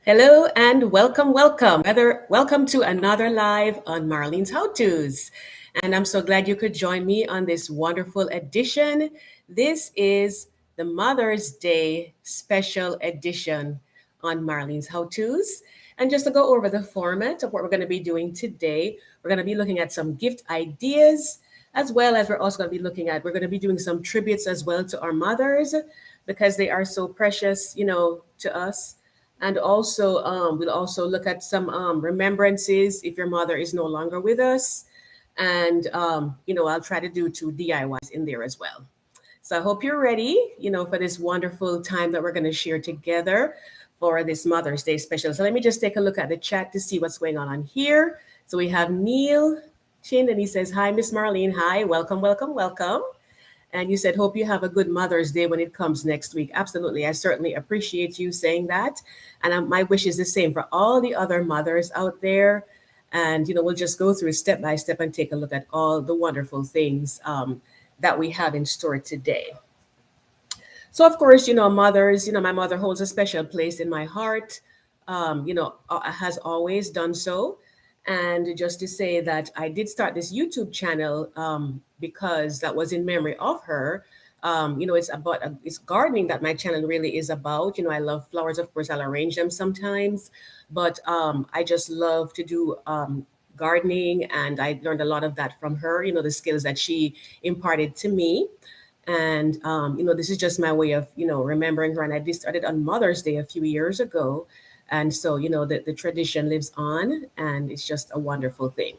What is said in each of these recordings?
Hello and welcome. Welcome to another live on Marlene's How To's. And I'm so glad you could join me on this wonderful edition. This is the Mother's Day special edition on Marlene's How To's. And just to go over the format of what we're going to be doing today, we're going to be looking at some gift ideas, as well as we're going to be doing some tributes as well to our mothers because they are so precious, to us. And also, we'll also look at some remembrances if your mother is no longer with us. And, I'll try to do two DIYs in there as well. So I hope you're ready, for this wonderful time that we're going to share together for this Mother's Day special. So let me just take a look at the chat to see what's going on here. So we have Neil Chin, and he says, "Hi, Miss Marlene. Hi, welcome, welcome, welcome." And you said, "Hope you have a good Mother's Day when it comes next week." Absolutely. I certainly appreciate you saying that. And my wish is the same for all the other mothers out there. And, we'll just go through step by step and take a look at all the wonderful things that we have in store today. So, of course, mothers, my mother holds a special place in my heart, has always done so. And just to say that I did start this YouTube channel because that was in memory of her. It's gardening that my channel really is about. I love flowers. Of course, I'll arrange them sometimes, but I just love to do gardening, and I learned a lot of that from her. The skills that she imparted to me. And this is just my way of remembering her. And I just started on Mother's Day a few years ago. And so, the tradition lives on, and it's just a wonderful thing.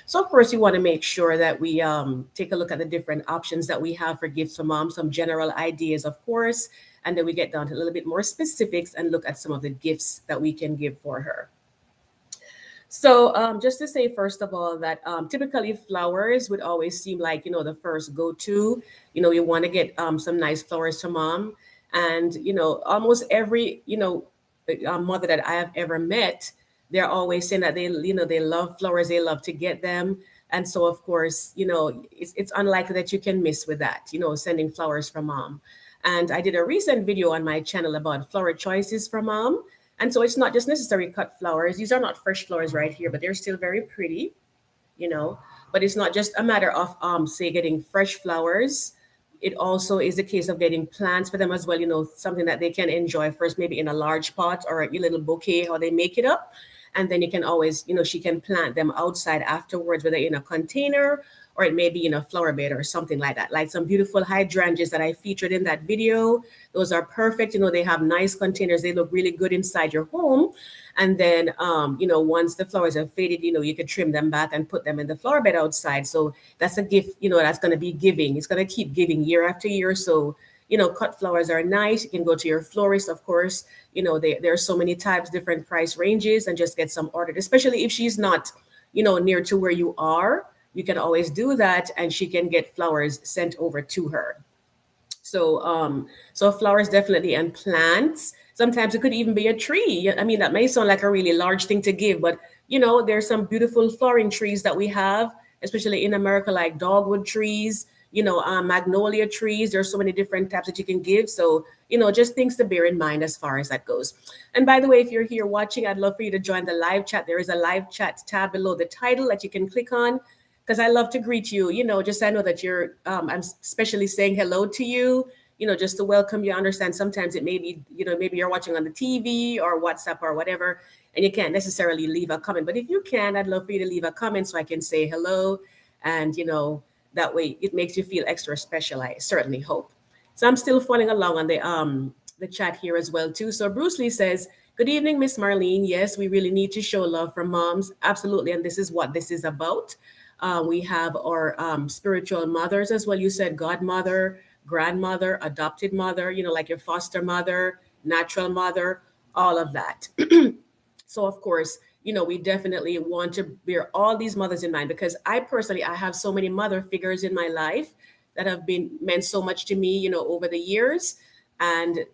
So, of course, you want to make sure that we take a look at the different options that we have for gifts for mom, some general ideas, of course, and then we get down to a little bit more specifics and look at some of the gifts that we can give for her. So, just to say, first of all, that typically flowers would always seem like, the first go to. You want to get some nice flowers to mom. And, almost every, mother that I have ever met, they're always saying that they love flowers, they love to get them. And so, of course, it's unlikely that you can miss with that, sending flowers from mom. And I did a recent video on my channel about flower choices for mom. And so it's not just necessary cut flowers. These are not fresh flowers right here, but they're still very pretty, you know. But it's not just a matter of say getting fresh flowers. It also is a case of getting plants for them as well, something that they can enjoy first, maybe in a large pot or a little bouquet, how they make it up. And then you can always, she can plant them outside afterwards, whether in a container or it may be in a flower bed or something like that. Like some beautiful hydrangeas that I featured in that video. Those are perfect. They have nice containers. They look really good inside your home. And then, once the flowers have faded, you can trim them back and put them in the flower bed outside. So that's a gift, that's going to be giving. It's going to keep giving year after year. So, cut flowers are nice. You can go to your florist, of course. There are so many types, different price ranges, and just get some ordered, especially if she's not, near to where you are. You can always do that, and she can get flowers sent over to her. So flowers definitely, and plants. Sometimes it could even be a tree. I mean, that may sound like a really large thing to give, but there's some beautiful flowering trees that we have, especially in America, like dogwood trees, magnolia trees. There's so many different types that you can give. So, just things to bear in mind as far as that goes. And by the way, if you're here watching, I'd love for you to join the live chat. There is a live chat tab below the title that you can click on, because I love to greet you, just I know that you're, I'm especially saying hello to you, just to welcome you. I understand sometimes it may be, maybe you're watching on the TV or WhatsApp or whatever, and you can't necessarily leave a comment. But if you can, I'd love for you to leave a comment so I can say hello. And, that way it makes you feel extra special, I certainly hope. So I'm still following along on the chat here as well, too. So Bruce Lee says, "Good evening, Miss Marlene. Yes, we really need to show love for moms. Absolutely. And this is what this is about. We have our spiritual mothers as well. You said godmother, grandmother, adopted mother, like your foster mother, natural mother, all of that." So of course, we definitely want to bear all these mothers in mind, because I have so many mother figures in my life that have been meant so much to me, over the years. And,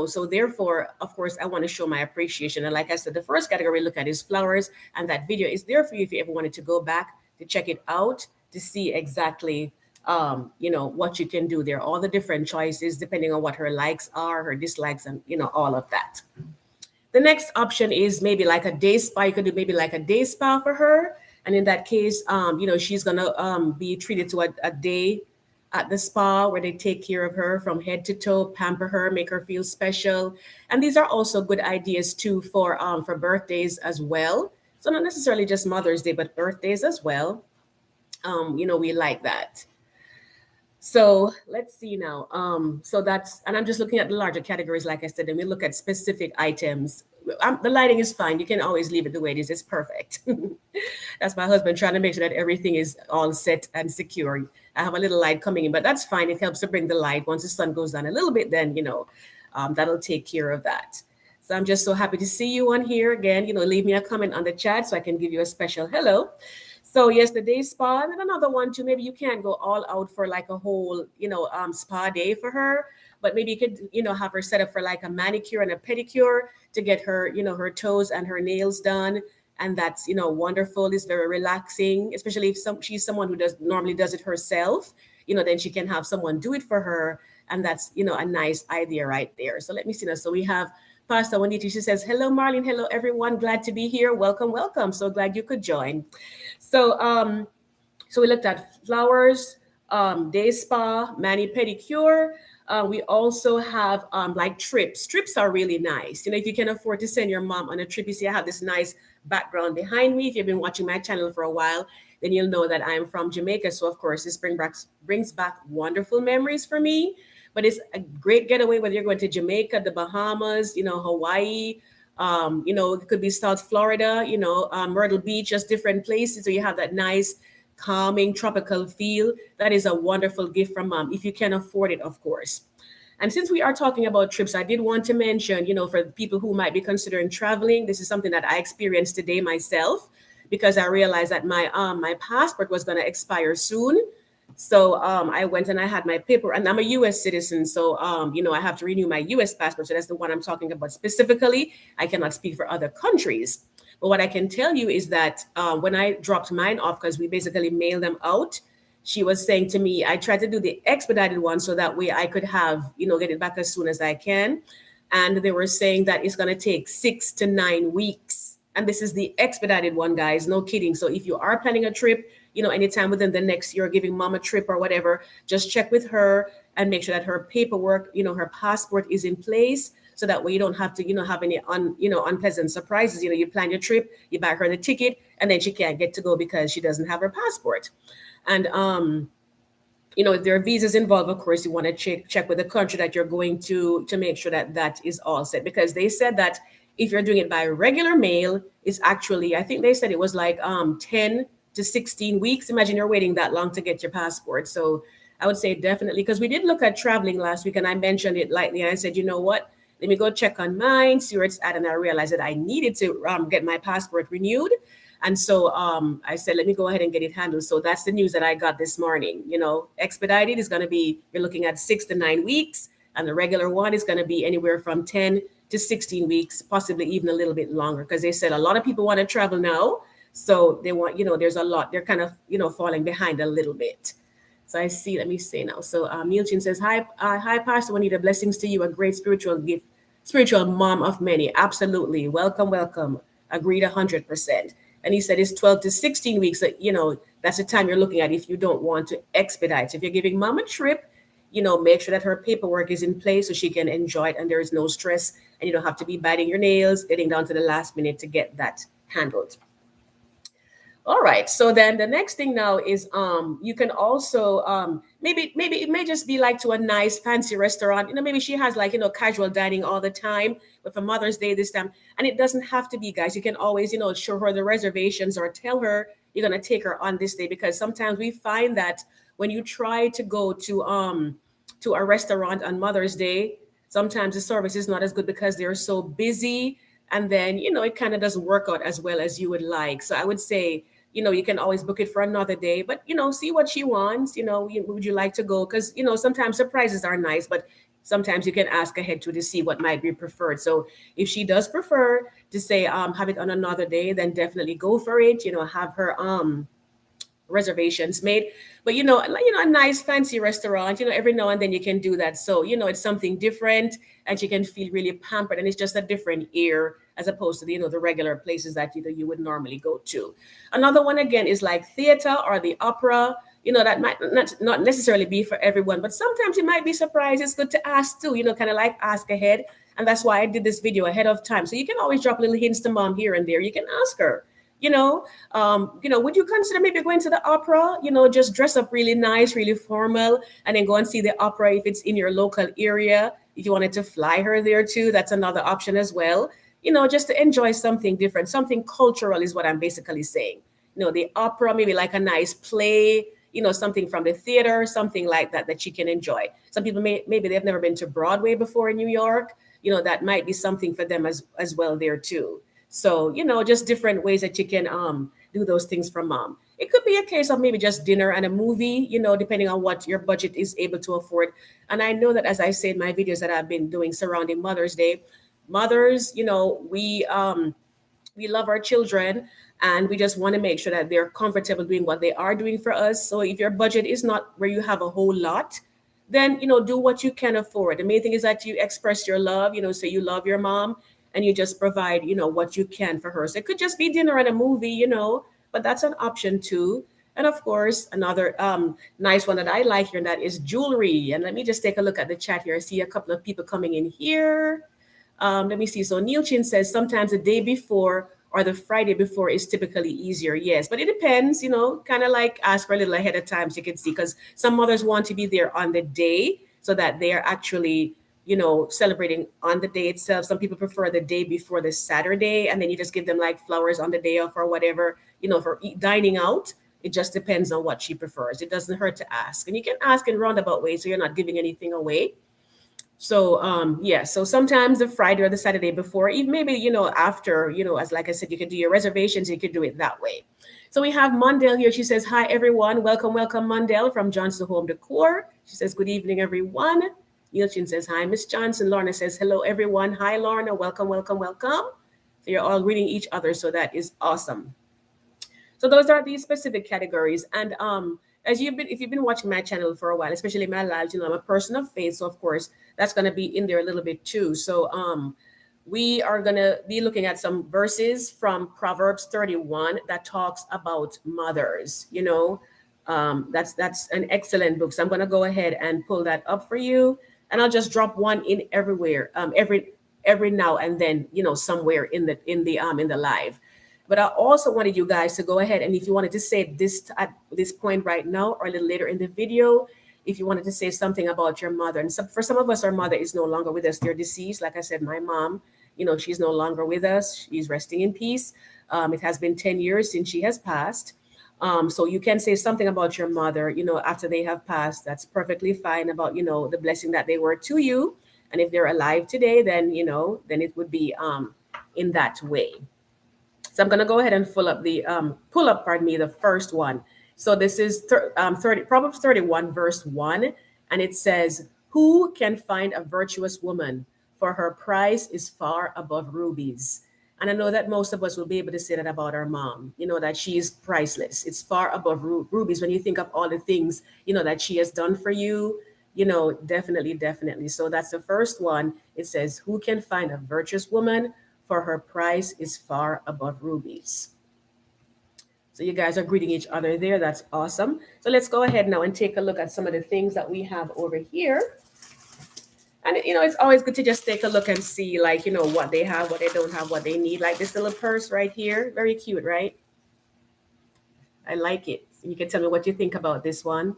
so therefore, of course, I want to show my appreciation. And like I said, the first category look at is flowers. And that video is there for you if you ever wanted to go back to check it out, to see exactly what you can do there, all the different choices depending on what her likes are, her dislikes, and all of that. The next option is maybe like a day spa. You could do maybe like a day spa for her. And in that case, she's gonna be treated to a day at the spa where they take care of her from head to toe, pamper her, make her feel special. And these are also good ideas too for birthdays as well. So not necessarily just Mother's Day, but birthdays as well. We like that. So let's see now. So that's, and I'm just looking at the larger categories, like I said, and we look at specific items. The lighting is fine. You can always leave it the way it is. It's perfect. That's my husband trying to make sure that everything is all set and secure. I have a little light coming in, but that's fine. It helps to bring the light. Once the sun goes down a little bit, then, that'll take care of that. So I'm just so happy to see you on here again. Leave me a comment on the chat so I can give you a special hello. So yes, the day spa, and then another one too. Maybe you can't go all out for like a whole, spa day for her, but maybe you could, have her set up for like a manicure and a pedicure to get her, her toes and her nails done. And that's, wonderful. It's very relaxing, especially if she's someone who normally does it herself, then she can have someone do it for her. And that's, a nice idea right there. So let me see now. So we have Pastor Juanita. She says, hello, Marlene. Hello, everyone. Glad to be here. Welcome, welcome. So glad you could join. So we looked at flowers, day spa, mani pedicure. We also have like trips. Trips are really nice. If you can afford to send your mom on a trip, you see I have this nice background behind me. If you've been watching my channel for a while, then you'll know that I'm from Jamaica. So of course, this brings back wonderful memories for me. But it's a great getaway whether you're going to Jamaica, the Bahamas, Hawaii. It could be South Florida, Myrtle Beach, just different places. So you have that nice, calming, tropical feel. That is a wonderful gift from mom, if you can afford it, of course. And since we are talking about trips, I did want to mention, for people who might be considering traveling, this is something that I experienced today myself because I realized that my passport was going to expire soon. So I went and I had my paper, and I'm a U.S. citizen. So, I have to renew my U.S. passport. So that's the one I'm talking about specifically. I cannot speak for other countries. But what I can tell you is that when I dropped mine off, because we basically mailed them out, she was saying to me, I tried to do the expedited one so that way I could have, get it back as soon as I can. And they were saying that it's going to take 6 to 9 weeks. And this is the expedited one, guys. No kidding. So if you are planning a trip, anytime within the next year, giving mom a trip or whatever, just check with her and make sure that her paperwork, her passport is in place. So that way you don't have to, have any unpleasant surprises. You plan your trip, you buy her the ticket, and then she can't get to go because she doesn't have her passport. And if there are visas involved, of course, you want to check with the country that you're going to make sure that that is all set. Because they said that if you're doing it by regular mail, it's actually, I think they said it was like 10 to 16 weeks. Imagine you're waiting that long to get your passport. So I would say definitely, because we did look at traveling last week and I mentioned it lightly. And I said, you know what? Let me go check on mine, see where it's at. And I realized that I needed to get my passport renewed. And so I said, let me go ahead and get it handled. So that's the news that I got this morning. Expedited is going to be, you're looking at 6 to 9 weeks. And the regular one is going to be anywhere from 10 to 16 weeks, possibly even a little bit longer. Because they said a lot of people want to travel now. So they want, there's a lot, they're kind of, falling behind a little bit. So I see, let me say now. So Neilchin says, hi, Pastor Juanita, blessings to you, a great spiritual gift, spiritual mom of many. Absolutely. Welcome, welcome. Agreed 100%. And he said it's 12 to 16 weeks. That's the time you're looking at if you don't want to expedite. So if you're giving mom a trip, make sure that her paperwork is in place so she can enjoy it and there is no stress and you don't have to be biting your nails, getting down to the last minute to get that handled. All right. So then the next thing now is you can also maybe it may just be like to a nice fancy restaurant. Maybe she has like casual dining all the time, but for Mother's Day this time. And it doesn't have to be, guys. You can always, show her the reservations or tell her you're gonna take her on this day, because sometimes we find that when you try to go to a restaurant on Mother's Day, sometimes the service is not as good because they're so busy. And then, it kind of doesn't work out as well as you would like. So I would say, you can always book it for another day, but, see what she wants, would you like to go? Because, sometimes surprises are nice, but sometimes you can ask ahead to see what might be preferred. So if she does prefer to say, have it on another day, then definitely go for it, have her reservations made. But a nice fancy restaurant, every now and then you can do that. So it's something different, and she can feel really pampered, and it's just a different air as opposed to the regular places that you would normally go to. Another one again is like theater or the opera. That might not necessarily be for everyone, but sometimes you might be surprised. It's good to ask too, kind of like ask ahead. And that's why I did this video ahead of time. So you can always drop little hints to mom here and there. You can ask her, would you consider maybe going to the opera? Just dress up really nice, really formal, and then go and see the opera if it's in your local area. If you wanted to fly her there too, that's another option as well. Just to enjoy something different, something cultural is what I'm basically saying. The opera, maybe like a nice play, something from the theater, something like that she can enjoy. Some people maybe they've never been to Broadway before in New York. That might be something for them as well there too. So, just different ways that you can do those things for mom. It could be a case of maybe just dinner and a movie, depending on what your budget is able to afford. And I know that, as I say in my videos that I've been doing surrounding Mother's Day, mothers, we love our children, and we just want to make sure that they're comfortable doing what they are doing for us. So if your budget is not where you have a whole lot, then do what you can afford. The main thing is that you express your love, say you love your mom, and you just provide what you can for her. So it could just be dinner and a movie, but that's an option too. And of course, another nice one that I like here, and that is jewelry. And let me just take a look at the chat here. I see a couple of people coming in here. Let me see. So Neil Chin says sometimes the day before or the Friday before is typically easier. Yes, but it depends, kind of like ask for a little ahead of time so you can see, because some mothers want to be there on the day so that they are actually, celebrating on the day itself. Some people prefer the day before the Saturday, and then you just give them like flowers on the day off or whatever, for dining out. It just depends on what she prefers. It doesn't hurt to ask. And you can ask in roundabout ways so you're not giving anything away. So so sometimes the Friday or the Saturday before, even maybe after, as like I said, you can do your reservations, you could do it that way. So we have Mondale here. She says, hi everyone, welcome Mondale from Johnson Home Decor. She says, good evening everyone. Neilchin says, hi Miss Johnson. Lorna says, hello everyone. Hi Lorna, welcome. So you're all greeting each other, so that is awesome. So those are these specific categories. And if you've been watching my channel for a while, especially my lives, I'm a person of faith. So of course, that's going to be in there a little bit too. So we are going to be looking at some verses from Proverbs 31 that talks about mothers. That's an excellent book. So I'm going to go ahead and pull that up for you. And I'll just drop one in everywhere, every now and then, somewhere in the live. But I also wanted you guys to go ahead, and if you wanted to say this at this point right now or a little later in the video, if you wanted to say something about your mother. And for some of us, our mother is no longer with us. They're deceased. Like I said, my mom, she's no longer with us. She's resting in peace. It has been 10 years since she has passed. So you can say something about your mother, after they have passed. That's perfectly fine, about, the blessing that they were to you. And if they're alive today, then, then it would be in that way. So I'm going to go ahead and pull up the first one. So this is Proverbs 31, verse 1. And it says, who can find a virtuous woman? For her price is far above rubies. And I know that most of us will be able to say that about our mom, that she is priceless. It's far above rubies when you think of all the things, that she has done for you. Definitely. So that's the first one. It says, who can find a virtuous woman? For her price is far above rubies. So you guys are greeting each other there. That's awesome. So let's go ahead now and take a look at some of the things that we have over here. And, it's always good to just take a look and see, like, what they have, what they don't have, what they need. Like this little purse right here. Very cute, right? I like it. You can tell me what you think about this one.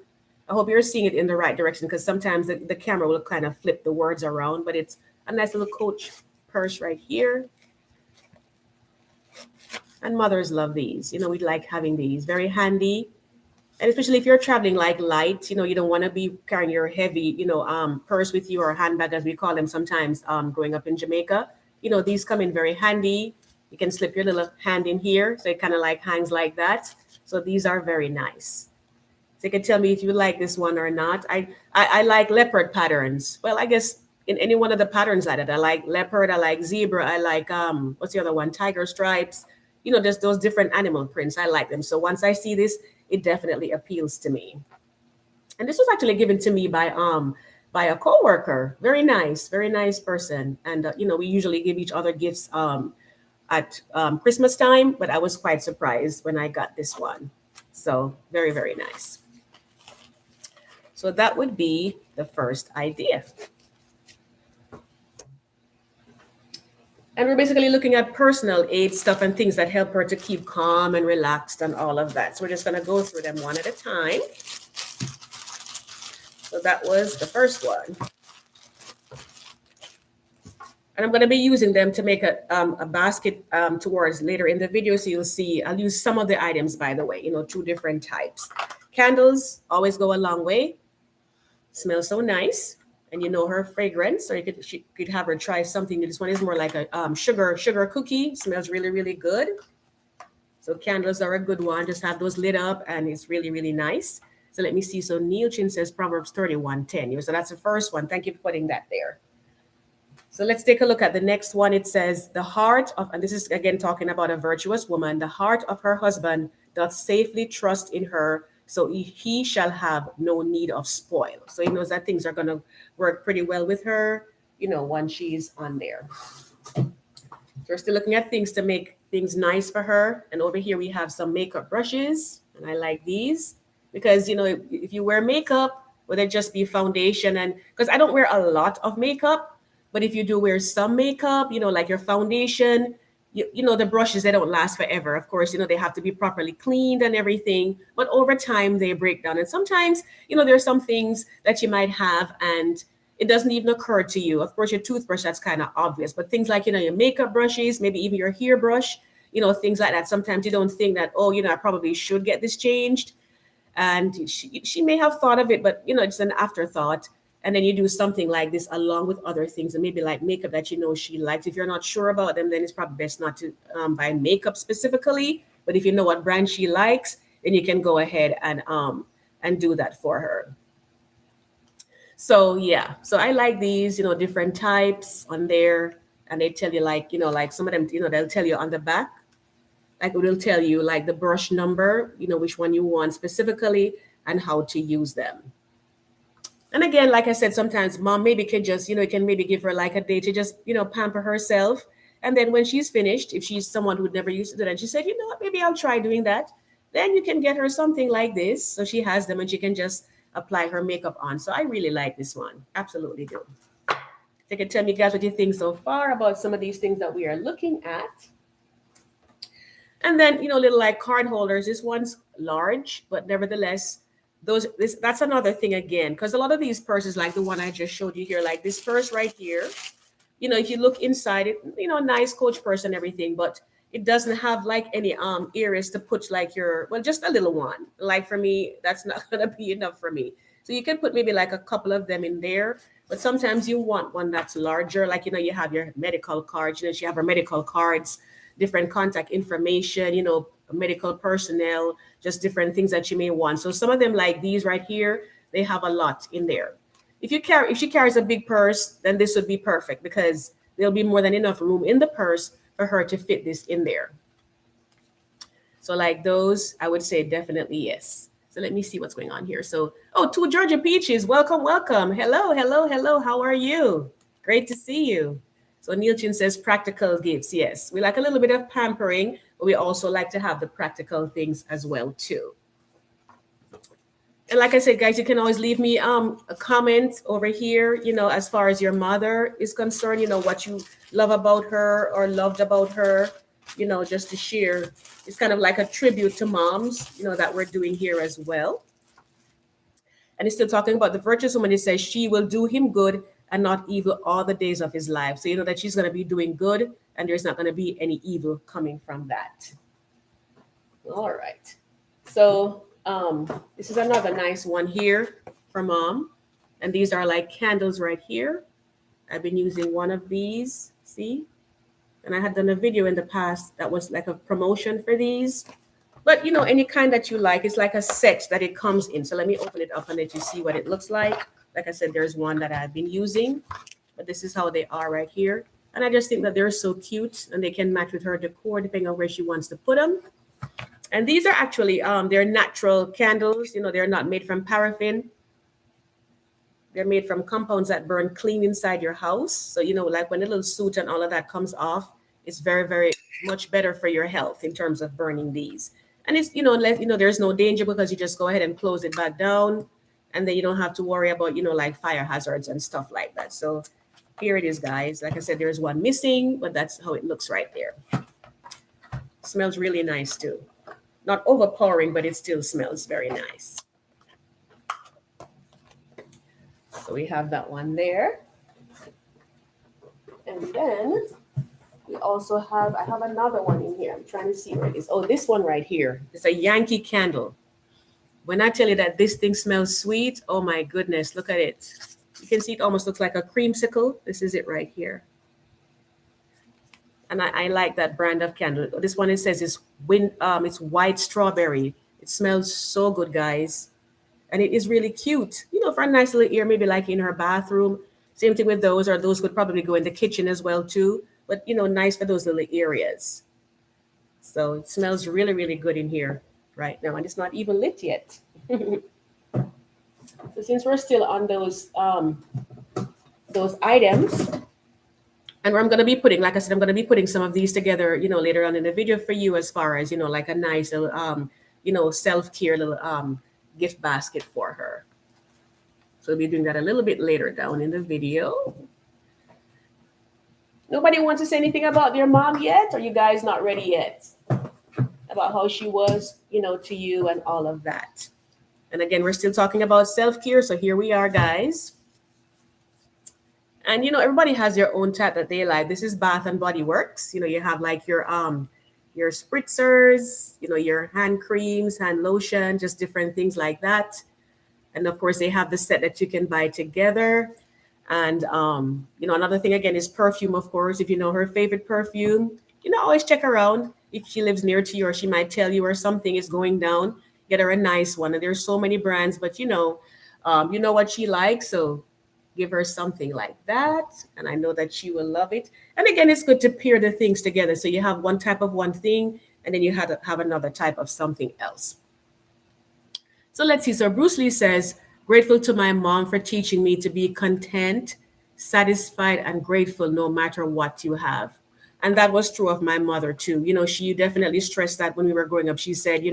I hope you're seeing it in the right direction, because sometimes the camera will kind of flip the words around. But it's a nice little Coach purse right here. And mothers love these. We like having these. Very handy. And especially if you're traveling like light, you don't want to be carrying your heavy, purse with you, or handbag as we call them sometimes growing up in Jamaica. These come in very handy. You can slip your little hand in here. So it kind of like hangs like that. So these are very nice. So you can tell me if you like this one or not. I like leopard patterns. Well, I guess in any one of the patterns like that. I like leopard, I like zebra, I like what's the other one? Tiger stripes. just those different animal prints. I like them. So once I see this, it definitely appeals to me. And this was actually given to me by a coworker. Very nice person. And we usually give each other gifts at Christmas time, but I was quite surprised when I got this one. So very, very nice. So that would be the first idea. And we're basically looking at personal aid stuff and things that help her to keep calm and relaxed and all of that. So we're just going to go through them one at a time. So that was the first one. And I'm going to be using them to make a basket towards later in the video. So you'll see, I'll use some of the items, by the way, 2 different types. Candles always go a long way. Smell so nice. And her fragrance, or she could have her try something. This one is more like a sugar cookie. Smells really, really good. So candles are a good one. Just have those lit up, and it's really, really nice. So let me see. So Neil Chin says Proverbs 31:10. So that's the first one. Thank you for putting that there. So let's take a look at the next one. It says, the heart of, and this is again talking about a virtuous woman, the heart of her husband doth safely trust in her, so he shall have no need of spoil. So he knows that things are going to work pretty well with her, once she's on there. So we're still looking at things to make things nice for her. And over here we have some makeup brushes, and I like these because, if you wear makeup, whether it just be foundation, and because I don't wear a lot of makeup, but if you do wear some makeup, like your foundation, the brushes, they don't last forever. Of course, they have to be properly cleaned and everything. But over time, they break down. And sometimes, there are some things that you might have and it doesn't even occur to you. Of course, your toothbrush, that's kind of obvious. But things like, your makeup brushes, maybe even your hair brush, things like that. Sometimes you don't think that, I probably should get this changed. And she may have thought of it, but, it's an afterthought. And then you do something like this along with other things, and maybe like makeup that she likes. If you're not sure about them, then it's probably best not to buy makeup specifically. But if you know what brand she likes, then you can go ahead and do that for her. So yeah, so I like these, different types on there, and they tell you like some of them, they'll tell you on the back, like it will tell you like the brush number, which one you want specifically and how to use them. And again, like I said, sometimes mom maybe can just, can maybe give her like a day to just, pamper herself. And then when she's finished, if she's someone who'd never used to do that, she said, what, maybe I'll try doing that. Then you can get her something like this. So she has them and she can just apply her makeup on. So I really like this one. Absolutely do. So you can tell me guys what you think so far about some of these things that we are looking at. And then, little like card holders. This one's large, but nevertheless, that's another thing again, because a lot of these purses, like the one I just showed you here, like this purse right here, if you look inside it, nice Coach purse and everything, but it doesn't have like any areas to put like just a little one. Like for me, that's not gonna be enough for me. So you can put maybe like a couple of them in there, but sometimes you want one that's larger, like you have your medical cards, she have her medical cards, different contact information, medical personnel, just different things that you may want. So some of them like these right here, they have a lot in there. If she carries a big purse, then this would be perfect because there'll be more than enough room in the purse for her to fit this in there. So like those, I would say definitely yes. So let me see what's going on here. So, to Georgia Peaches, welcome. Hello. How are you? Great to see you. So Neil Chin says practical gifts. Yes, we like a little bit of pampering, but we also like to have the practical things as well too. And like I said, guys, you can always leave me a comment over here, as far as your mother is concerned, what you love about her or loved about her, just to share. It's kind of like a tribute to moms, that we're doing here as well. And it's still talking about the virtuous woman. It says she will do him good and not evil all the days of his life. So that she's going to be doing good and there's not going to be any evil coming from that. All right. So this is another nice one here for mom. And these are like candles right here. I've been using one of these, see? And I had done a video in the past that was like a promotion for these. But, any kind that you like, it's like a set that it comes in. So let me open it up and let you see what it looks like. Like I said, there's one that I've been using, but this is how they are right here. And I just think that they're so cute and they can match with her decor depending on where she wants to put them. And these are actually they're natural candles. They're not made from paraffin. They're made from compounds that burn clean inside your house. So, like when the little soot and all of that comes off, it's very, very much better for your health in terms of burning these. And it's, there's no danger because you just go ahead and close it back down. And then you don't have to worry about, like fire hazards and stuff like that. So here it is, guys. Like I said, there's one missing, but that's how it looks right there. Smells really nice too. Not overpowering, but it still smells very nice. So we have that one there. And then we also I have another one in here. I'm trying to see where it is. Oh, this one right here. It's a Yankee candle. When I tell you that this thing smells sweet, oh my goodness, look at it. You can see it almost looks like a creamsicle. This is it right here. And I like that brand of candle. This one, it says it's white strawberry. It smells so good, guys. And it is really cute, for a nice little ear, maybe like in her bathroom. Same thing with those, or those could probably go in the kitchen as well too. But, nice for those little areas. So it smells really, really good in here right now. And it's not even lit yet. So since we're still on those items, and I'm going to be putting, like I said, I'm going to be putting some of these together, later on in the video for you as far as, like a nice little, self-care little gift basket for her. So we'll be doing that a little bit later down in the video. Nobody wants to say anything about their mom yet? Or you guys not ready yet? About how she was, to you and all of that. And again, we're still talking about self-care. So here we are, guys. And, everybody has their own type that they like. This is Bath and Body Works. You have like your spritzers, your hand creams, hand lotion, just different things like that. And of course, they have the set that you can buy together. And, another thing, again, is perfume, of course. If you know her favorite perfume, always check around. If she lives near to you or she might tell you or something is going down, get her a nice one. And there's so many brands, but, you know what she likes. So give her something like that. And I know that she will love it. And again, it's good to pair the things together. So you have one type of one thing, and then you have another type of something else. So let's see. So Bruce Lee says, grateful to my mom for teaching me to be content, satisfied, and grateful no matter what you have. And that was true of my mother too. She definitely stressed that when we were growing up. She said,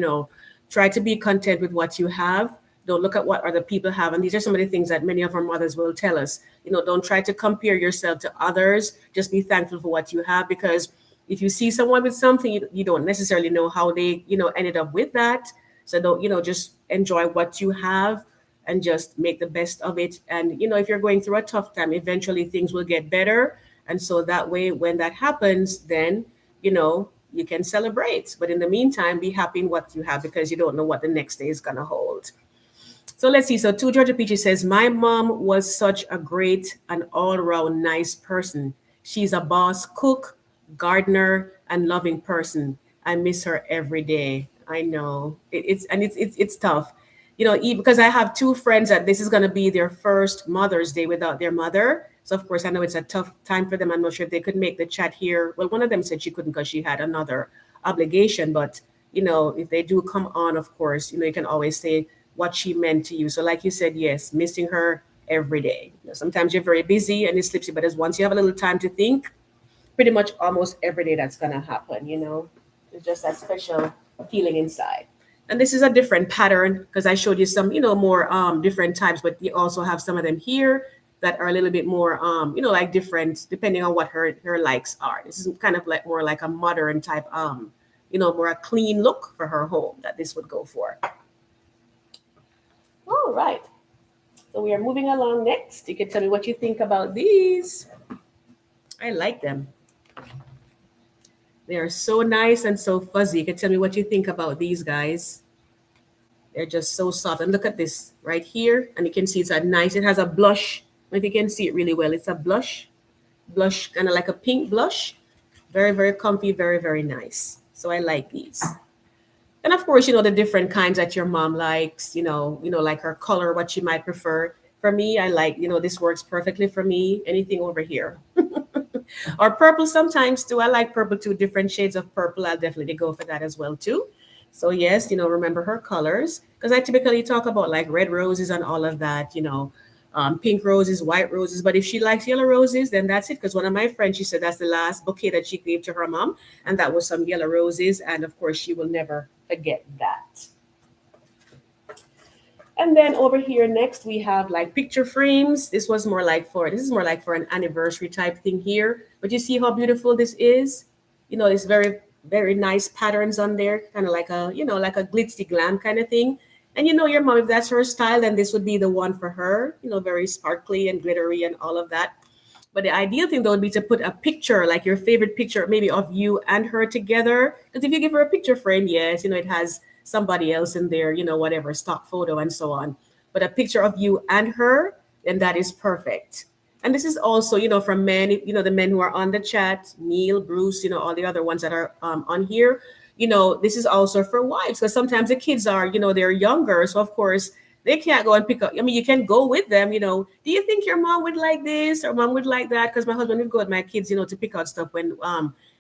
try to be content with what you have. Don't look at what other people have. And these are some of the things that many of our mothers will tell us. Don't try to compare yourself to others. Just be thankful for what you have, because if you see someone with something, you don't necessarily know how they, ended up with that. So don't, just enjoy what you have and just make the best of it. And, if you're going through a tough time, eventually things will get better. And so that way, when that happens, then, you can celebrate. But in the meantime, be happy in what you have, because you don't know what the next day is going to hold. So let's see. So Two Georgia Peaches says, my mom was such a great and all-around nice person. She's a boss, cook, gardener, and loving person. I miss her every day. I know it's tough, because I have two friends that this is going to be their first Mother's Day without their mother. So of course, I know it's a tough time for them. I'm not sure if they could make the chat here. Well, one of them said she couldn't because she had another obligation. But, if they do come on, of course, you can always say what she meant to you. So like you said, yes, missing her every day. Sometimes you're very busy and it slips you, but as once you have a little time to think, pretty much almost every day that's going to happen, It's just that special feeling inside. And this is a different pattern because I showed you some, more different types, but you also have some of them here that are a little bit more, like different depending on what her likes are. This is kind of like more like a modern type, more a clean look for her home that this would go for. All right. So we are moving along next. You can tell me what you think about these. I like them. They are so nice and so fuzzy. You can tell me what you think about these guys. They're just so soft. And look at this right here. And you can see it's a nice, it has a blush. If you can see it really well, it's a blush, kind of like a pink blush. Very, very comfy, very, very nice. So I like these. And of course, the different kinds that your mom likes, like her color, what she might prefer. For me, I like, this works perfectly for me. Anything over here. Or purple sometimes too. I like purple too. Different shades of purple. I'll definitely go for that as well too. So yes, remember her colors because I typically talk about like red roses and all of that. Pink roses, white roses. But if she likes yellow roses, then that's it. Because one of my friends, she said that's the last bouquet that she gave to her mom, and that was some yellow roses. And of course, she will never forget that. And then over here next we have like picture frames. This is more like for an anniversary type thing here. But you see how beautiful this is? It's very, very nice patterns on there, kind of like like a glitzy glam kind of thing. And your mom, if that's her style, then this would be the one for her, very sparkly and glittery and all of that. But the ideal thing though would be to put a picture, like your favorite picture, maybe of you and her together. Because if you give her a picture frame, yes, it has somebody else in there, whatever, stock photo and so on. But a picture of you and her, then that is perfect. And this is also, from men, the men who are on the chat, Neil, Bruce, all the other ones that are on here. This is also for wives because sometimes the kids are, they're younger. So, of course, they can't go and pick up. I mean, you can go with them, do you think your mom would like this or mom would like that? Because my husband would go with my kids, to pick out stuff when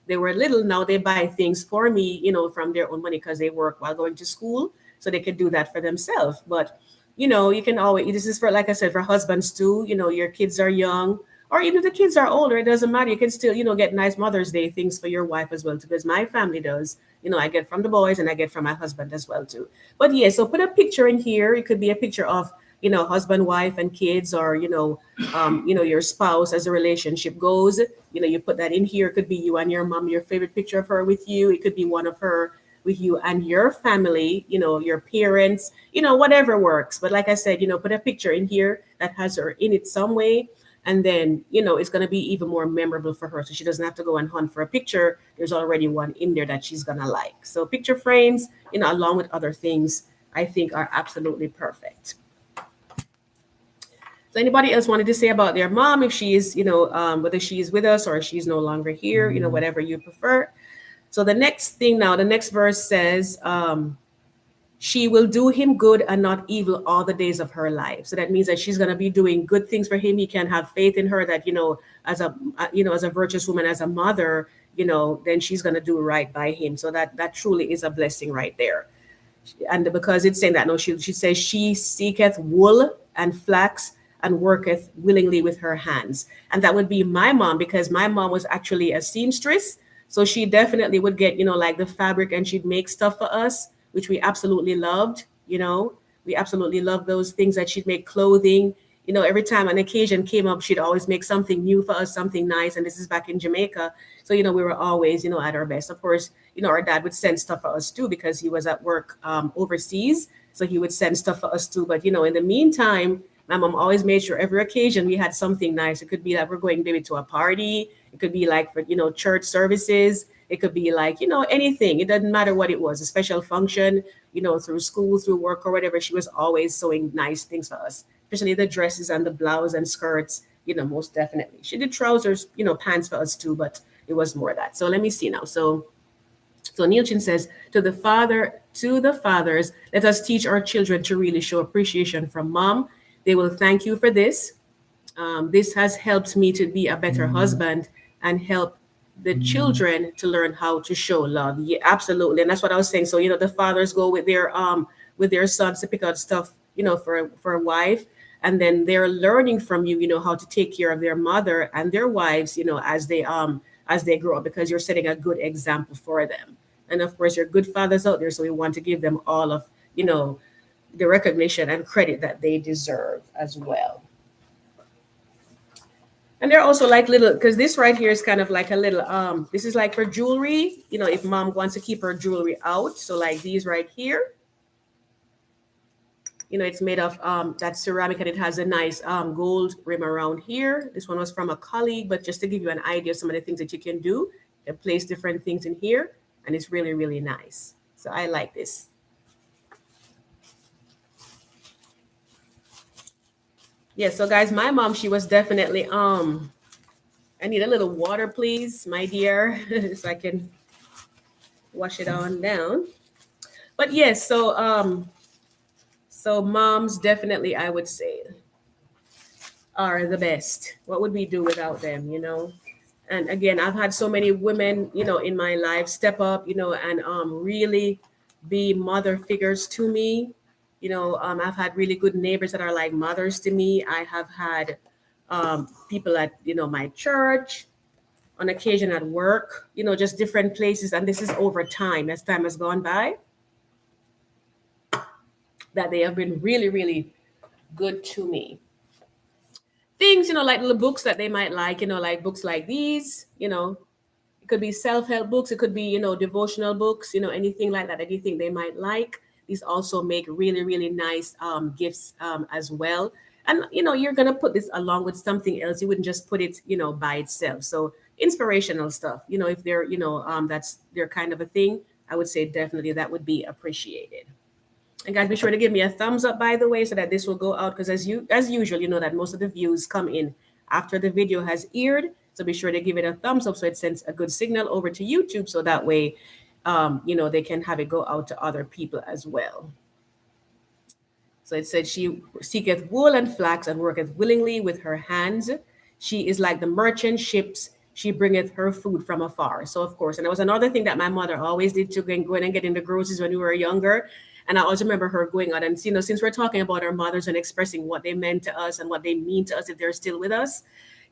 they were little. Now they buy things for me, from their own money because they work while going to school. So they could do that for themselves. But, you can always, this is for, like I said, for husbands too. Your kids are young or even if the kids are older, it doesn't matter. You can still, get nice Mother's Day things for your wife as well, too, because my family does. I get from the boys and I get from my husband as well, too. But yeah, so put a picture in here. It could be a picture of, husband, wife, and kids, or, your spouse as a relationship goes. You put that in here. It could be you and your mom, your favorite picture of her with you. It could be one of her with you and your family, your parents, whatever works. But like I said, put a picture in here that has her in it some way, and then it's going to be even more memorable for her, so she doesn't have to go and hunt for a picture. There's already one in there that she's going to like. So picture frames, along with other things, I think are absolutely perfect. So anybody else wanted to say about their mom, if she is, whether she's with us or she's no longer here, whatever you prefer. So the next thing now, the next verse says, she will do him good and not evil all the days of her life. So that means that she's going to be doing good things for him. He can have faith in her that, as a virtuous woman, as a mother, then she's going to do right by him. So that truly is a blessing right there. And because it's saying that, no, she says, she seeketh wool and flax and worketh willingly with her hands. And that would be my mom, because my mom was actually a seamstress. So she definitely would get, like the fabric, and she'd make stuff for us, which we absolutely loved. We absolutely loved those things that she'd make clothing. Every time an occasion came up, she'd always make something new for us, something nice. And this is back in Jamaica. So, we were always, at our best. Of course, our dad would send stuff for us too, because he was at work overseas. So he would send stuff for us too. But, in the meantime, my mom always made sure every occasion we had something nice. It could be that we're going maybe to a party. It could be like for, church services. It could be like, anything. It doesn't matter what it was, a special function, through school, through work or whatever. She was always sewing nice things for us, especially the dresses and the blouse and skirts, most definitely. She did trousers, pants for us too, but it was more that. So let me see now. So Neilchin says, to the fathers, let us teach our children to really show appreciation from mom. They will thank you for this. This has helped me to be a better husband and help the children to learn how to show love. Yeah, absolutely. And that's what I was saying. So, the fathers go with their sons to pick out stuff, for a wife. And then they're learning from you, how to take care of their mother and their wives, as they grow up, because you're setting a good example for them. And of course, you're good fathers out there. So we want to give them all of, the recognition and credit that they deserve as well. And they're also like little, because this right here is kind of like a little, this is like for jewelry, if mom wants to keep her jewelry out. So like these right here, it's made of that ceramic, and it has a nice gold rim around here. This one was from a colleague, but just to give you an idea of some of the things that you can do, you place different things in here, and it's really, really nice. So I like this. Yeah, so guys, my mom, she was definitely I need a little water, please, my dear, so I can wash it on down. But yes, so moms definitely, I would say, are the best. What would we do without them, And again, I've had so many women, in my life step up, and really be mother figures to me. I've had really good neighbors that are like mothers to me. I have had people at, my church, on occasion at work, just different places. And this is over time, as time has gone by, that they have been really, really good to me. Things, like little books that they might like, like books like these, it could be self-help books, it could be, devotional books, anything like that that you think they might like. These also make really, really nice gifts as well. And you're gonna put this along with something else. You wouldn't just put it, by itself. So inspirational stuff, if they're, that's their kind of a thing, I would say definitely that would be appreciated. And guys, be sure to give me a thumbs up, by the way, so that this will go out. Because as usual, you know that most of the views come in after the video has aired. So be sure to give it a thumbs up so it sends a good signal over to YouTube. So that way, they can have it go out to other people as well. So it said, she seeketh wool and flax and worketh willingly with her hands. She is like the merchant ships. She bringeth her food from afar. So, of course, and that was another thing that my mother always did to go in and get in the groceries when we were younger. And I also remember her going out and, since we're talking about our mothers and expressing what they meant to us and what they mean to us if they're still with us,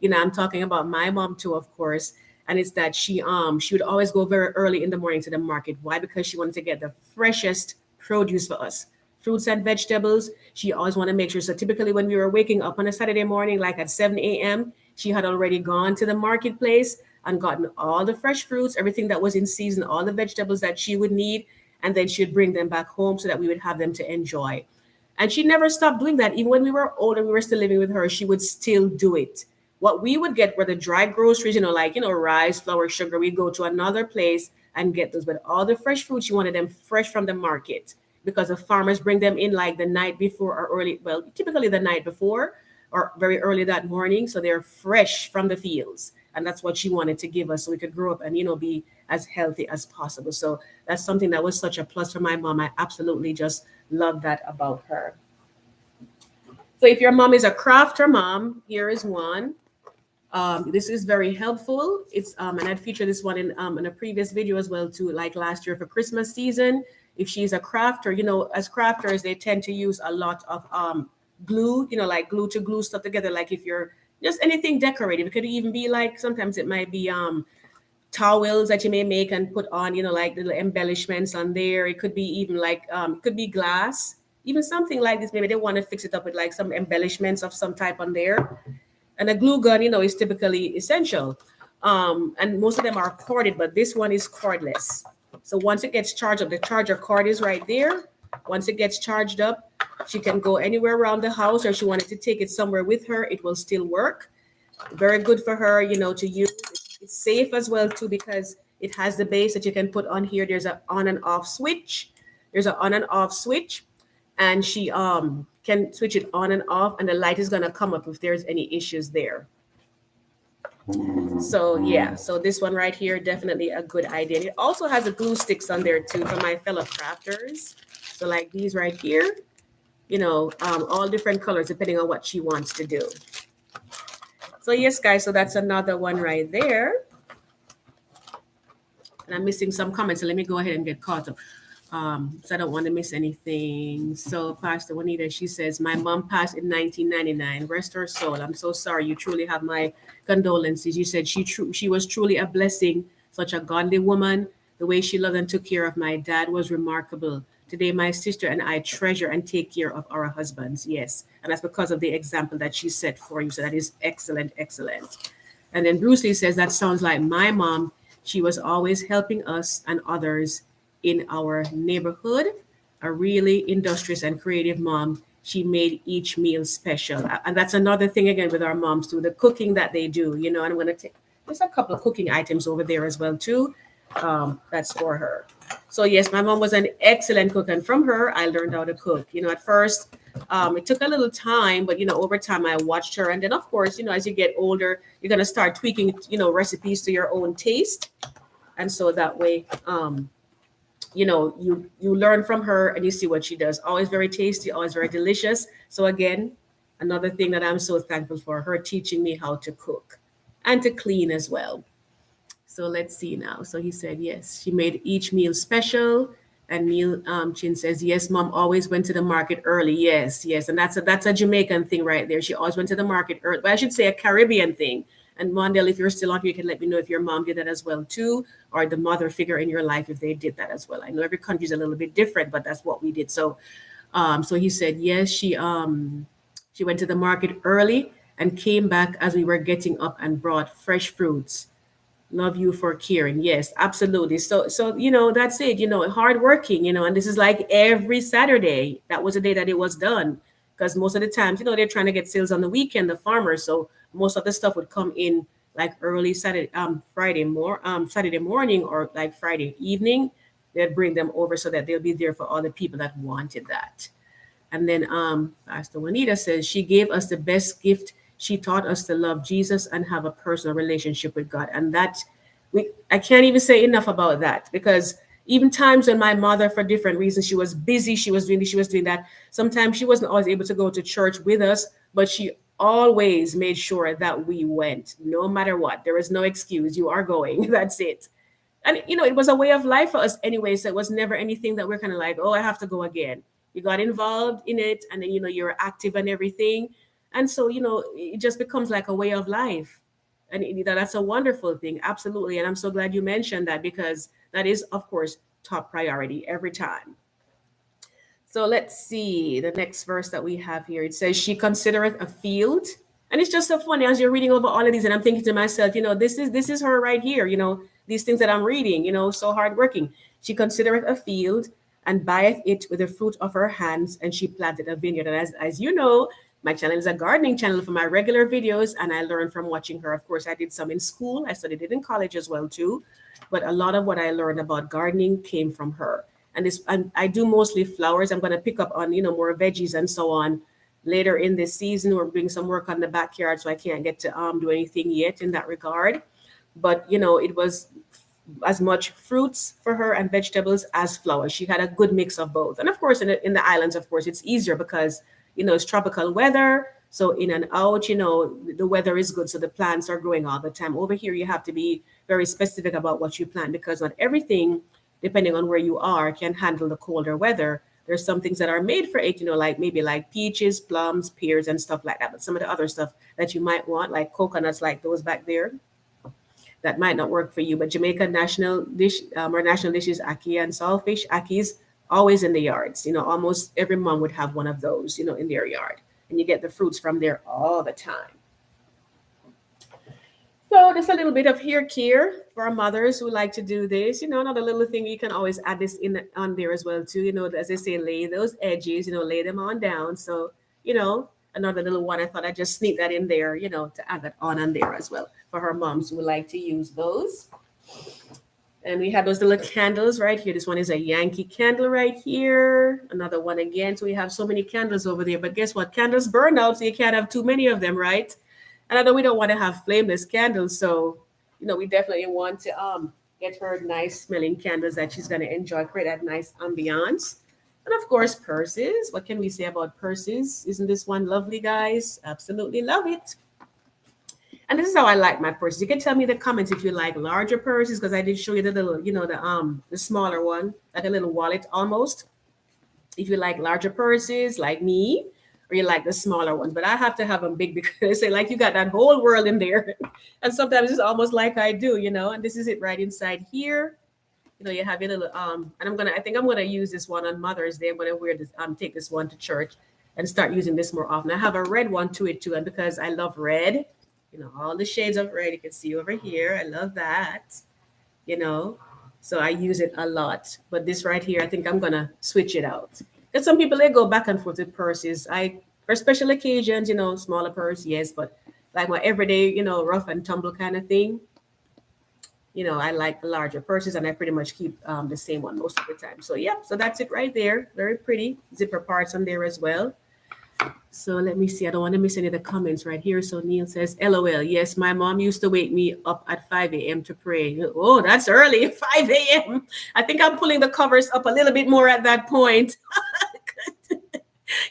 I'm talking about my mom too, of course. And it's that she would always go very early in the morning to the market. Why? Because she wanted to get the freshest produce for us, fruits and vegetables. She always wanted to make sure. So typically when we were waking up on a Saturday morning, like at 7 a.m., she had already gone to the marketplace and gotten all the fresh fruits, everything that was in season, all the vegetables that she would need. And then she'd bring them back home so that we would have them to enjoy. And she never stopped doing that. Even when we were older, we were still living with her, she would still do it. What we would get were the dry groceries, like, rice, flour, sugar. We'd go to another place and get those. But all the fresh fruits, she wanted them fresh from the market, because the farmers bring them in like the night before or typically the night before or very early that morning. So they're fresh from the fields. And that's what she wanted to give us so we could grow up and, be as healthy as possible. So that's something that was such a plus for my mom. I absolutely just love that about her. So if your mom is a crafter mom, here is one. This is very helpful. It's and I'd featured this one in a previous video as well too, like last year for Christmas season. If she's a crafter, as crafters, they tend to use a lot of glue, like glue to glue stuff together. Like if you're just anything decorative, it could even be like, sometimes it might be towels that you may make and put on, like little embellishments on there. It could be even like, it could be glass, even something like this. Maybe they want to fix it up with like some embellishments of some type on there. And a glue gun, is typically essential. And most of them are corded, but this one is cordless. So once it gets charged up, the charger cord is right there. Once it gets charged up, she can go anywhere around the house, or if she wanted to take it somewhere with her, it will still work. Very good for her, to use. It's safe as well too, because it has the base that you can put on here. There's an on and off switch. And she can switch it on and off, and the light is going to come up if there's any issues there. So yeah, so this one right here, definitely a good idea. And it also has the glue sticks on there too for my fellow crafters. So like these right here, all different colors depending on what she wants to do. So yes, guys, so that's another one right there. And I'm missing some comments, so let me go ahead and get caught up. So I don't want to miss anything. So Pastor Juanita, she says, my mom passed in 1999. Rest her soul. I'm so sorry. You truly have my condolences. You said she was truly a blessing, such a godly woman. The way she loved and took care of my dad was remarkable. Today, my sister and I treasure and take care of our husbands. Yes. And that's because of the example that she set for you. So that is excellent, excellent. And then Bruce Lee says, that sounds like my mom. She was always helping us and others in our neighborhood. A really industrious and creative mom. She made each meal special. And that's another thing again with our moms too, the cooking that they do, and I'm going to take, there's a couple of cooking items over there as well too. That's for her. So yes, my mom was an excellent cook, and from her I learned how to cook. At first it took a little time, but over time I watched her, and then of course, as you get older, you're going to start tweaking, recipes to your own taste. And so that way, you learn from her and you see what she does. Always very tasty, always very delicious. So again, another thing that I'm so thankful for, her teaching me how to cook. and to clean as well. So let's see now. So he said, yes, she made each meal special. And Neil Chin says, yes, mom always went to the market early. Yes, yes. And that's a Jamaican thing right there. She always went to the market early. But I should say a Caribbean thing. And Mondale, if you're still on here, you can let me know if your mom did that as well too, or the mother figure in your life if they did that as well. I know every country is a little bit different, but that's what we did. So he said, yes, she went to the market early and came back as we were getting up and brought fresh fruits. Love you for caring. Yes, absolutely. So that's it. Hardworking. And this is like every Saturday. That was the day that it was done. Because most of the times, they're trying to get sales on the weekend, the farmers. So most of the stuff would come in like early Saturday morning or like Friday evening. They'd bring them over so that they'll be there for all the people that wanted that. And then Pastor Juanita says she gave us the best gift. She taught us to love Jesus and have a personal relationship with God. And I can't even say enough about that, because even times when my mother, for different reasons, she was busy, she was doing this, she was doing that. Sometimes she wasn't always able to go to church with us, but she always made sure that we went, no matter what. There is no excuse. You are going. That's it. And it was a way of life for us anyway. So it was never anything that we're kind of like, oh, I have to go again. You got involved in it, and then you're active and everything. And so it just becomes like a way of life. And that's a wonderful thing. Absolutely. And I'm so glad you mentioned that, because that is, of course, top priority every time. So let's see the next verse that we have here. It says, she considereth a field. And it's just so funny as you're reading over all of these, and I'm thinking to myself, this is her right here, these things that I'm reading, so hardworking. She considereth a field and buyeth it with the fruit of her hands, and she planted a vineyard. And as you know, my channel is a gardening channel for my regular videos, and I learned from watching her. Of course, I did some in school. I studied it in college as well too. But a lot of what I learned about gardening came from her. And I do mostly flowers. I'm going to pick up on more veggies and so on later in this season. We're doing some work on the backyard, so I can't get to do anything yet in that regard. But it was as much fruits for her and vegetables as flowers. She had a good mix of both. And of course, in the islands, of course, it's easier because it's tropical weather. So in and out, the weather is good, so the plants are growing all the time. Over here, you have to be very specific about what you plant, because not everything, depending on where you are, can handle the colder weather. There's some things that are made for it, like maybe like peaches, plums, pears, and stuff like that. But some of the other stuff that you might want, like coconuts, like those back there, that might not work for you. But Jamaica national dish, our national dish is ackee and saltfish. Ackee's always in the yards. Almost every mom would have one of those, in their yard, and you get the fruits from there all the time. So just a little bit of hair care for our mothers who like to do this. Another little thing, you can always add this in on there as well too. As they say, lay those edges. Lay them on down. So another little one. I thought I'd just sneak that in there. To add that on there as well for her moms who like to use those. And we have those little candles right here. This one is a Yankee candle right here. Another one again. So we have so many candles over there. But guess what? Candles burn out, so you can't have too many of them, right? And I know we don't want to have flameless candles. So, we definitely want to get her nice smelling candles that she's going to enjoy, create that nice ambiance. And of course, purses. What can we say about purses? Isn't this one lovely, guys? Absolutely love it. And this is how I like my purses. You can tell me in the comments if you like larger purses, because I did show you the little, the smaller one, like a little wallet almost. If you like larger purses like me, or you like the smaller ones. But I have to have them big, because they say like you got that whole world in there. And sometimes it's almost like I do, and this is it right inside here. You have your little and I think I'm gonna use this one on Mother's Day. I'm gonna wear this, take this one to church and start using this more often. I have a red one to it too, and because I love red, all the shades of red you can see over here. I love that, so I use it a lot. But this right here, I think I'm gonna switch it out. Because some people, they go back and forth with purses. For special occasions, smaller purse, yes, but like my everyday, rough and tumble kind of thing, I like the larger purses, and I pretty much keep the same one most of the time. So yeah, so that's it right there. Very pretty zipper parts on there as well. So let me see. I don't want to miss any of the comments right here. So Neil says, LOL. Yes, my mom used to wake me up at 5 a.m. to pray. Oh, that's early, 5 a.m. I think I'm pulling the covers up a little bit more at that point.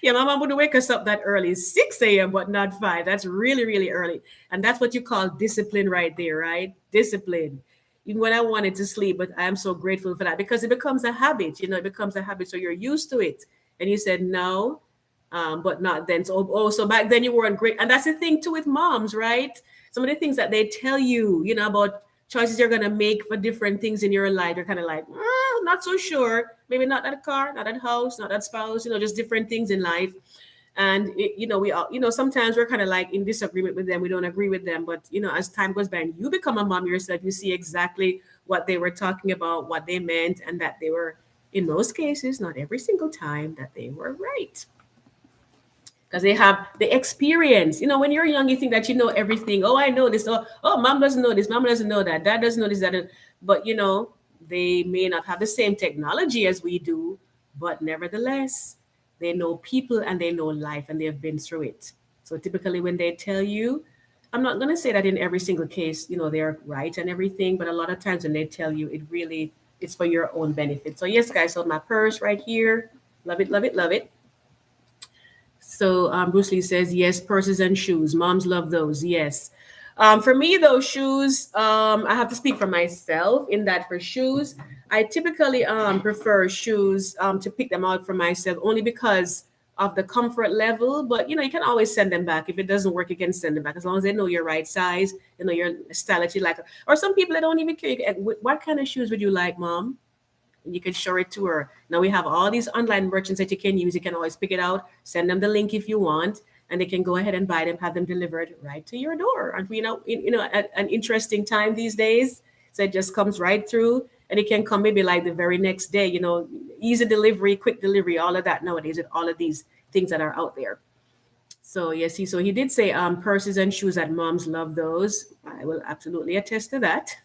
Yeah, my mom would wake us up that early, 6 a.m., but not 5. That's really, really early. And that's what you call discipline right there, right? Discipline. Even when I wanted to sleep, but I am so grateful for that because it becomes a habit, it becomes a habit. So you're used to it. And you said no, but not then. So back then you weren't great. And that's the thing too with moms, right? Some of the things that they tell you, about choices you're going to make for different things in your life, you're kind of like, not so sure. Maybe not that car, not that house, not that spouse, just different things in life. And we all, sometimes we're kind of like in disagreement with them. We don't agree with them, but as time goes by and you become a mom yourself, you see exactly what they were talking about, what they meant, and that they were, in most cases, not every single time, that they were right because they have the experience. When you're young, you think that you know everything. Oh, I know this. Oh, mom doesn't know this. Mom doesn't know that. Dad doesn't know this. That. But they may not have the same technology as we do, but nevertheless, they know people and they know life and they've been through it. So typically, when they tell you, I'm not going to say that in every single case, they're right and everything, but a lot of times when they tell you, it's for your own benefit. So yes, guys, so my purse right here, love it, love it, love it. So Bruce Lee says, yes, purses and shoes. Moms love those. Yes. For me, those shoes, I have to speak for myself in that for shoes, I typically prefer shoes to pick them out for myself only because of the comfort level. But, you can always send them back. If it doesn't work, you can send them back as long as they know your right size, they know your style that you like. Or some people that don't even care. What kind of shoes would you like, mom? And you can show it to her. Now we have all these online merchants that you can use. You can always pick it out, send them the link if you want, and they can go ahead and buy them, have them delivered right to your door. And at an interesting time these days, so it just comes right through, and it can come maybe like the very next day. Easy delivery, quick delivery, all of that nowadays with all of these things that are out there. So yes, he did say purses and shoes that moms love those. I will absolutely attest to that.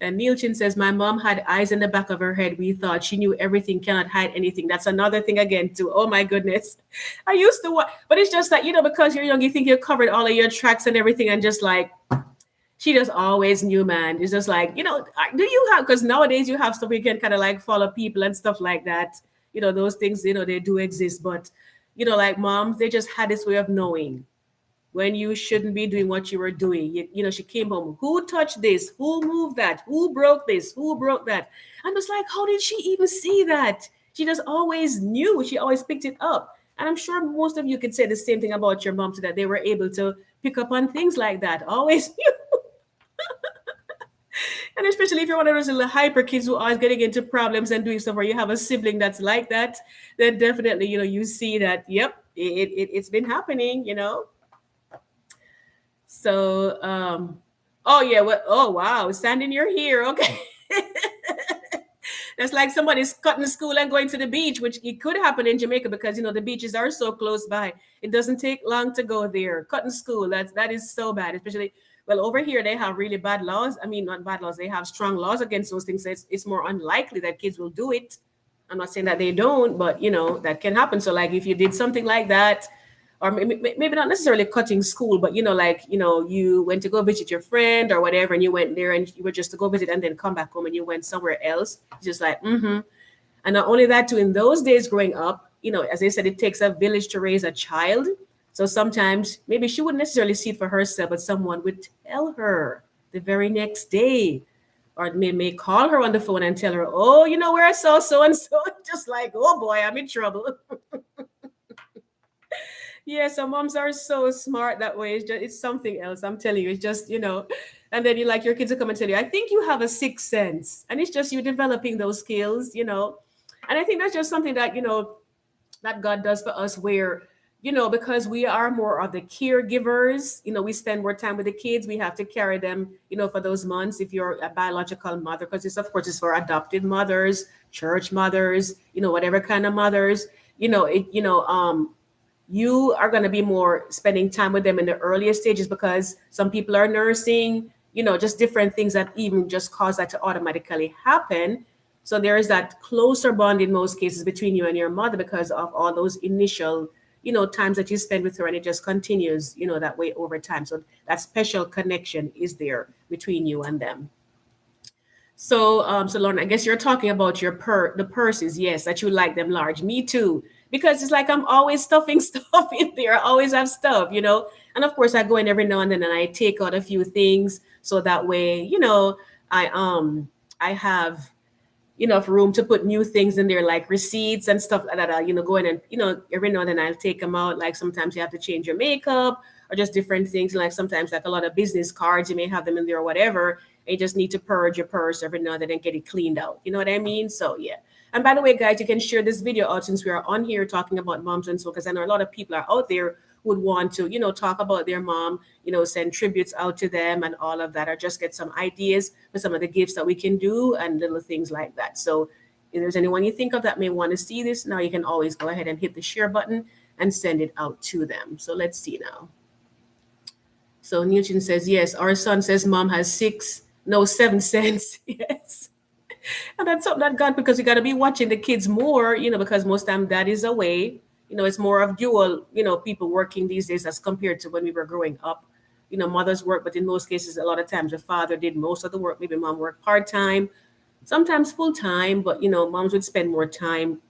And Neil Chin says, my mom had eyes in the back of her head. We thought she knew everything, cannot hide anything. That's another thing again, too. Oh, my goodness. I used to watch, but it's just that, because you're young, you think you covered all of your tracks and everything. And just like, she just always knew, man. It's just like, do you have, because nowadays you have stuff where you can kind of like follow people and stuff like that. Those things, they do exist. But, like moms, they just had this way of knowing when you shouldn't be doing what you were doing. She came home. Who touched this? Who moved that? Who broke this? Who broke that? I'm just like, how did she even see that? She just always knew. She always picked it up. And I'm sure most of you could say the same thing about your mom, so that they were able to pick up on things like that. Always knew. And especially if you're one of those little hyper kids who are getting into problems and doing stuff, or you have a sibling that's like that, then definitely, you see that, yep, it's been happening. So, oh yeah, oh wow, standing you're here, okay. That's like somebody's cutting school and going to the beach, which it could happen in Jamaica because the beaches are so close by. It doesn't take long to go there. Cutting school, that is so bad, especially. Well, over here they have really bad laws. I mean, not bad laws. They have strong laws against those things. So it's more unlikely that kids will do it. I'm not saying that they don't, but that can happen. So like if you did something like that, or maybe not necessarily cutting school, but like you went to go visit your friend or whatever, and you went there and you were just to go visit and then come back home and you went somewhere else. It's just like And not only that, too, in those days growing up, as I said, it takes a village to raise a child. So sometimes maybe she wouldn't necessarily see it for herself, but someone would tell her the very next day, or may call her on the phone and tell her, oh, where I saw so and so. Just like, oh boy, I'm in trouble. Yeah, so moms are so smart that way. It's something else. I'm telling you, it's just, and then your kids will come and tell you, I think you have a sixth sense. And it's just you developing those skills. And I think that's just something that, that God does for us where, because we are more of the caregivers, we spend more time with the kids. We have to carry them, for those months if you're a biological mother, because it's, of course, it's for adopted mothers, church mothers, whatever kind of mothers, you are going to be more spending time with them in the earlier stages because some people are nursing, just different things that even just cause that to automatically happen. So there is that closer bond in most cases between you and your mother because of all those initial, times that you spend with her, and it just continues, that way over time. So that special connection is there between you and them. So, so Lauren, I guess you're talking about the purses, yes, that you like them large. Me too. because it's like I'm always stuffing stuff in there. I always have stuff, And of course, I go in every now and then and I take out a few things so that way, I have enough room to put new things in there, like receipts and stuff like that. Go in and every now and then I'll take them out. Like sometimes you have to change your makeup or just different things. Like sometimes like a lot of business cards, you may have them in there or whatever. And you just need to purge your purse every now and then and get it cleaned out. You know what I mean? So yeah. And by the way, guys, you can share this video out since we are on here talking about moms and so, because I know a lot of people are out there would want to, talk about their mom, send tributes out to them and all of that, or just get some ideas for some of the gifts that we can do and little things like that. So if there's anyone you think of that may want to see this, now you can always go ahead and hit the share button and send it out to them. So let's see now. So Newton says, yes, our son says mom has 7 cents. Yes. And that's something that God, because you got to be watching the kids more, because most time dad is away. It's more of dual, people working these days as compared to when we were growing up. Mothers work, but in most cases, a lot of times the father did most of the work. Maybe mom worked part time, sometimes full time, but moms would spend more time,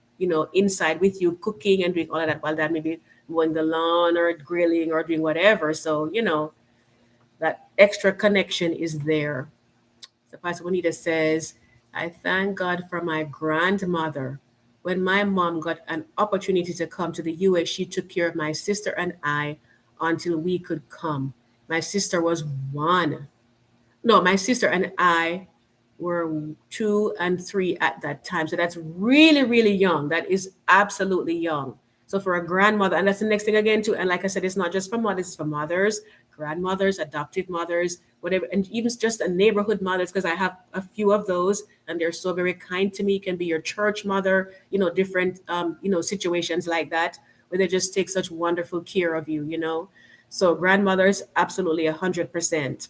inside with you cooking and doing all of that while dad maybe mowing the lawn or grilling or doing whatever. So, that extra connection is there. So Pastor Juanita says, I thank God for my grandmother. When my mom got an opportunity to come to the US, she took care of my sister and I until we could come. My sister was one. No, my sister and I were 2 and 3 at that time. So that's really, really young. That is absolutely young. So for a grandmother, and that's the next thing again too. And like I said, it's not just for mothers, it's for mothers, grandmothers, adoptive mothers, whatever, and even just a neighborhood mothers, because I have a few of those, and they're so very kind to me. Can be your church mother, different situations like that, where they just take such wonderful care of you. So grandmothers, absolutely 100%.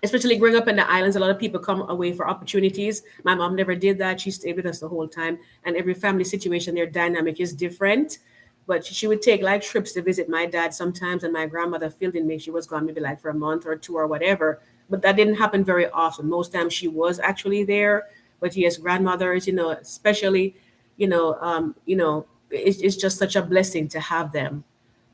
Especially growing up in the islands, a lot of people come away for opportunities. My mom never did that. She stayed with us the whole time. And every family situation, their dynamic is different. But she would take like trips to visit my dad sometimes, and my grandmother filled in me. She was gone maybe like for a month or two or whatever. But that didn't happen very often. Most times she was actually there. But yes, grandmothers, especially, it's just such a blessing to have them.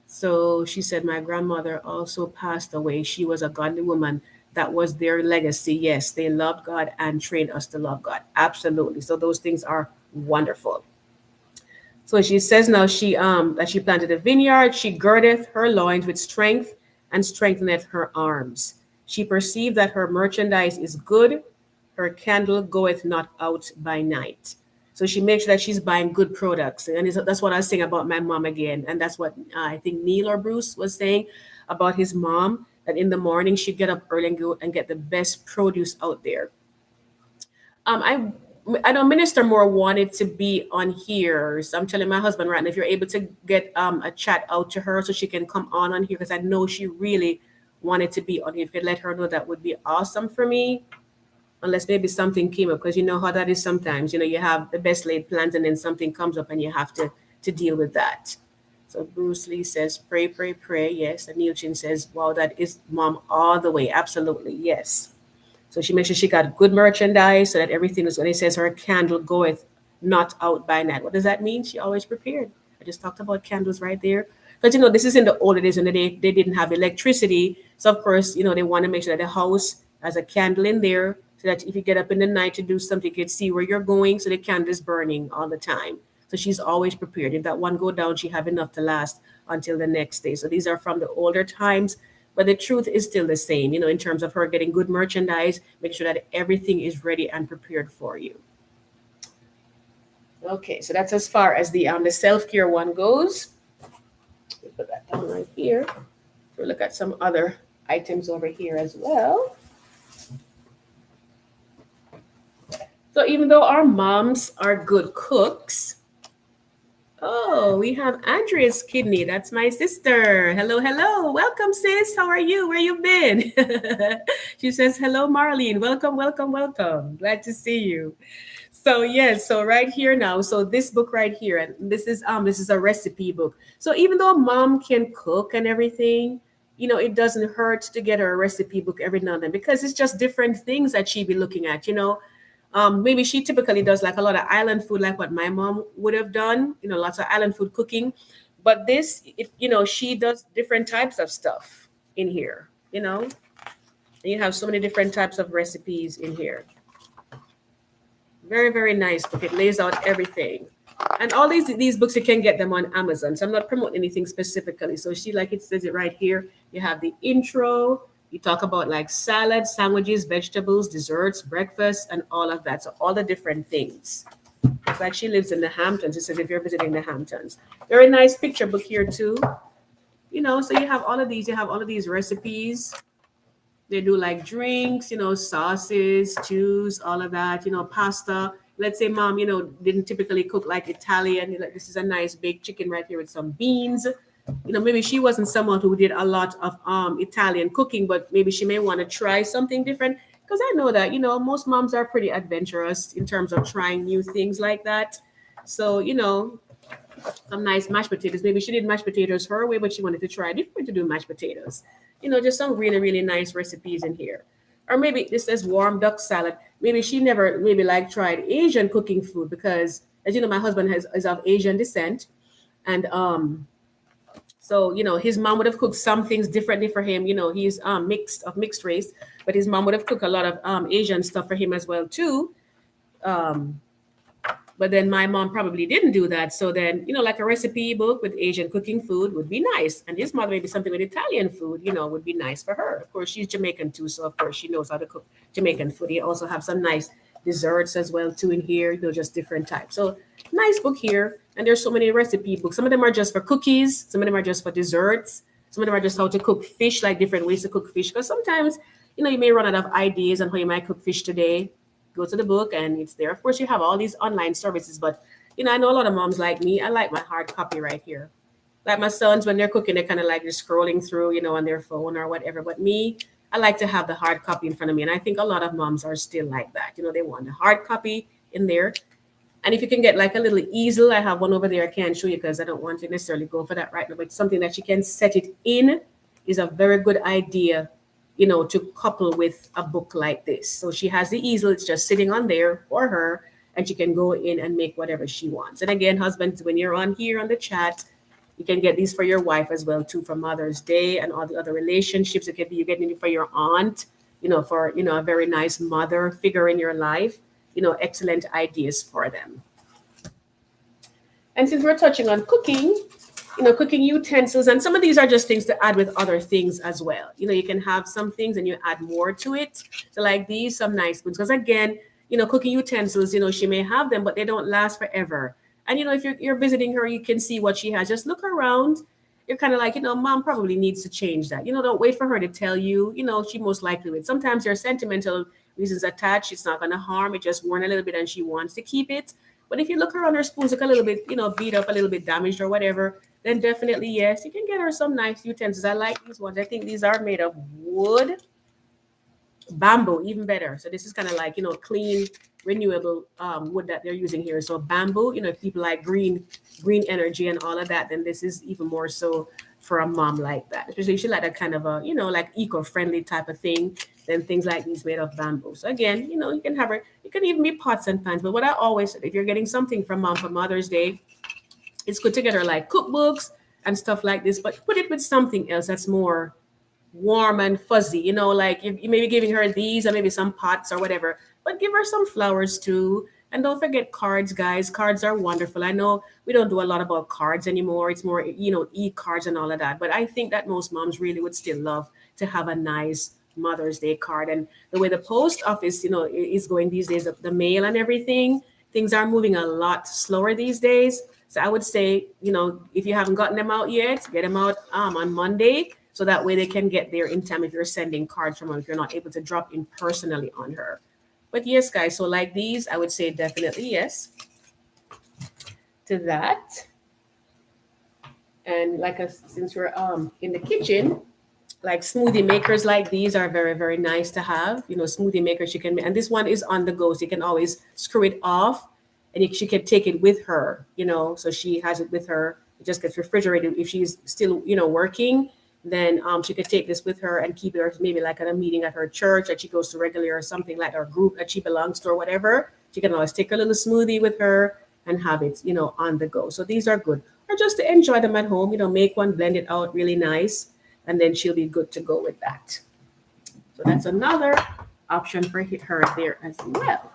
So she said, my grandmother also passed away. She was a godly woman. That was their legacy. Yes, they loved God and trained us to love God. Absolutely. So those things are wonderful. So she says now that she planted a vineyard, she girdeth her loins with strength and strengtheneth her arms. She perceived that her merchandise is good, her candle goeth not out by night. So she makes sure that she's buying good products. And that's what I was saying about my mom again. And that's what I think Neil or Bruce was saying about his mom, that in the morning she'd get up early and go and get the best produce out there. I know Minister Moore wanted to be on here. So I'm telling my husband right now, if you're able to get a chat out to her so she can come on here, because I know she really wanted to be on here. If you could let her know, that would be awesome for me. Unless maybe something came up, because you know how that is sometimes. You have the best laid plans and then something comes up and you have to deal with that. So Bruce Lee says, pray, pray, pray. Yes. And Neil Chin says, wow, that is mom all the way. Absolutely. Yes. So she makes sure she got good merchandise so that everything is, when it says her candle goeth not out by night. What does that mean? She always prepared. I just talked about candles right there. But this is in the older days when they didn't have electricity. So of course, they want to make sure that the house has a candle in there so that if you get up in the night to do something, you can see where you're going. So the candle is burning all the time. So she's always prepared. If that one go down, she have enough to last until the next day. So these are from the older times. But the truth is still the same, in terms of her getting good merchandise, make sure that everything is ready and prepared for you. Okay, so that's as far as the self-care one goes. We'll put that down right here. We'll look at some other items over here as well. So even though our moms are good cooks, we have Andrea's kidney. That's my sister. Hello, hello. Welcome, sis. How are you? Where you been? She says, hello, Marlene. Welcome, welcome, welcome. Glad to see you. So yes, so right here now, so this book right here, and this is a recipe book. So even though mom can cook and everything, it doesn't hurt to get her a recipe book every now and then, because it's just different things that she'd be looking at. Maybe she typically does like a lot of island food, like what my mom would have done, lots of island food cooking. But this, she does different types of stuff in here, and you have so many different types of recipes in here. Very, very nice book. It lays out everything. And all these books, you can get them on Amazon. So I'm not promoting anything specifically. So she, like it says it right here. You have the intro. You talk about like salads, sandwiches, vegetables, desserts, breakfast, and all of that. So all the different things. It's like she lives in the Hamptons. It says if you're visiting the Hamptons. Very nice picture book here too. So you have all of these. You have all of these recipes. They do like drinks, sauces, stews, all of that, pasta. Let's say mom, didn't typically cook like Italian. Like, this is a nice baked chicken right here with some beans. Maybe she wasn't someone who did a lot of Italian cooking, but maybe she may want to try something different. Because I know that, most moms are pretty adventurous in terms of trying new things like that. So, some nice mashed potatoes. Maybe she did mashed potatoes her way, but she wanted to try different to do mashed potatoes. Just some really, really nice recipes in here. Or maybe this says warm duck salad. Maybe she never maybe like tried Asian cooking food because, as you know, my husband is of Asian descent. And so, his mom would have cooked some things differently for him. He's mixed race, but his mom would have cooked a lot of Asian stuff for him as well too. But then my mom probably didn't do that. So then, like a recipe book with Asian cooking food would be nice. And his mother, maybe something with Italian food, would be nice for her. Of course, she's Jamaican too. So, of course, she knows how to cook Jamaican food. You also have some nice desserts as well too in here, just different types. So, nice book here. And there's so many recipe books. Some of them are just for cookies. Some of them are just for desserts. Some of them are just how to cook fish, like different ways to cook fish. Because sometimes, you may run out of ideas on how you might cook fish today. Go to the book and it's there. Of course, you have all these online services, but I know a lot of moms like me. I like my hard copy right here. Like my sons, when they're cooking, they're kind of like just scrolling through, on their phone or whatever. But me, I like to have the hard copy in front of me. And I think a lot of moms are still like that. They want the hard copy in there. And if you can get like a little easel, I have one over there. I can't show you because I don't want to necessarily go for that right now. But something that you can set it in is a very good idea, to couple with a book like this. So she has the easel, it's just sitting on there for her, and she can go in and make whatever she wants. And again, husbands, when you're on here on the chat, you can get these for your wife as well too, for Mother's Day and all the other relationships. It could be you getting it for your aunt, for a very nice mother figure in your life, excellent ideas for them. And since we're touching on cooking, cooking utensils, and some of these are just things to add with other things as well. You can have some things and you add more to it. So like these, some nice spoons, because again, cooking utensils, she may have them, but they don't last forever. And if you're visiting her, you can see what she has. Just look around. You're kind of like, mom probably needs to change that. Don't wait for her to tell you. She most likely would. Sometimes there are sentimental reasons attached. It's not going to harm. It just worn a little bit and she wants to keep it. But if you look around her spoons, look a little bit, beat up, a little bit damaged or whatever, then definitely, yes, you can get her some nice utensils. I like these ones. I think these are made of wood, bamboo, even better. So this is kind of like, clean, renewable wood that they're using here. So bamboo, if people like green energy and all of that, then this is even more so for a mom like that. Especially if she like that kind of a, like eco-friendly type of thing, then things like these made of bamboo. So again, you can have her, it can even be pots and pans. But what I always said, if you're getting something from mom for Mother's Day, it's good to get her like cookbooks and stuff like this, but put it with something else that's more warm and fuzzy, like you may be giving her these or maybe some pots or whatever, but give her some flowers too. And don't forget cards, guys. Cards are wonderful. I know we don't do a lot about cards anymore. It's more, e-cards and all of that. But I think that most moms really would still love to have a nice Mother's Day card. And the way the post office, is going these days, the mail and everything, things are moving a lot slower these days. So I would say, if you haven't gotten them out yet, get them out on Monday. So that way they can get there in time if you're sending cards from her, if you're not able to drop in personally on her. But yes, guys, so like these, I would say definitely yes to that. And like since we're in the kitchen, like smoothie makers like these are very, very nice to have. Smoothie makers you can make. And this one is on the go, so you can always screw it off and she can take it with her, so she has it with her. It just gets refrigerated if she's still, working. then she could take this with her and keep it, or maybe like at a meeting at her church that she goes to regularly, or something like our group that she belongs to or whatever. She can always take a little smoothie with her and have it, on the go. So these are good. Or just to enjoy them at home, make one, blend it out really nice, and then she'll be good to go with that. So that's another option for her there as well.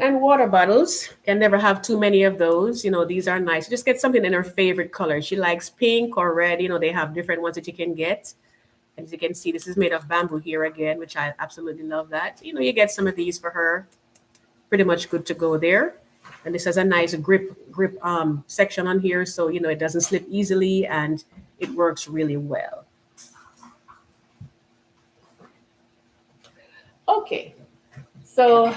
And water bottles, can never have too many of those. These are nice. Just get something in her favorite color. She likes pink or red. They have different ones that you can get. And as you can see, this is made of bamboo here again, which I absolutely love that. You get some of these for her. Pretty much good to go there. And this has a nice grip section on here, so it doesn't slip easily and it works really well. Okay. So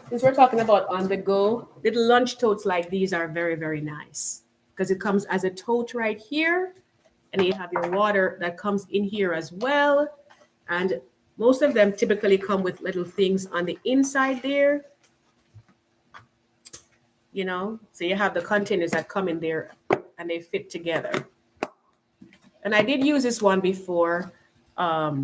since we're talking about on the go, little lunch totes like these are very, very nice because it comes as a tote right here, and you have your water that comes in here as well. And most of them typically come with little things on the inside there, so you have the containers that come in there and they fit together. And I did use this one before. But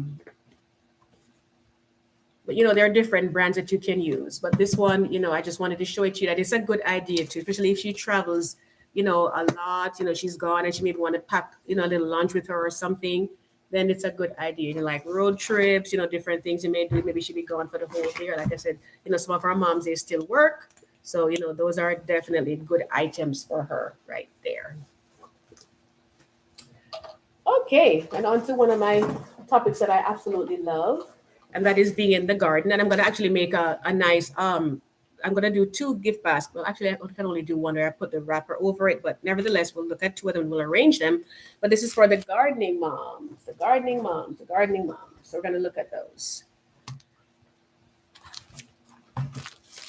there are different brands that you can use. But this one, I just wanted to show it to you that it's a good idea too, especially if she travels, a lot, she's gone and she maybe want to pack, a little lunch with her or something, then it's a good idea. Like road trips, different things you may do. Maybe she'll be gone for the whole year. Like I said, some of our moms, they still work. So, those are definitely good items for her right there. Okay, and on to one of my topics that I absolutely love, and that is being in the garden. And I'm going to actually make a nice, I'm going to do 2 gift baskets. Well, actually, I can only do one where I put the wrapper over it, but nevertheless, we'll look at 2 of them and we'll arrange them. But this is for the gardening moms, the gardening moms. So we're going to look at those.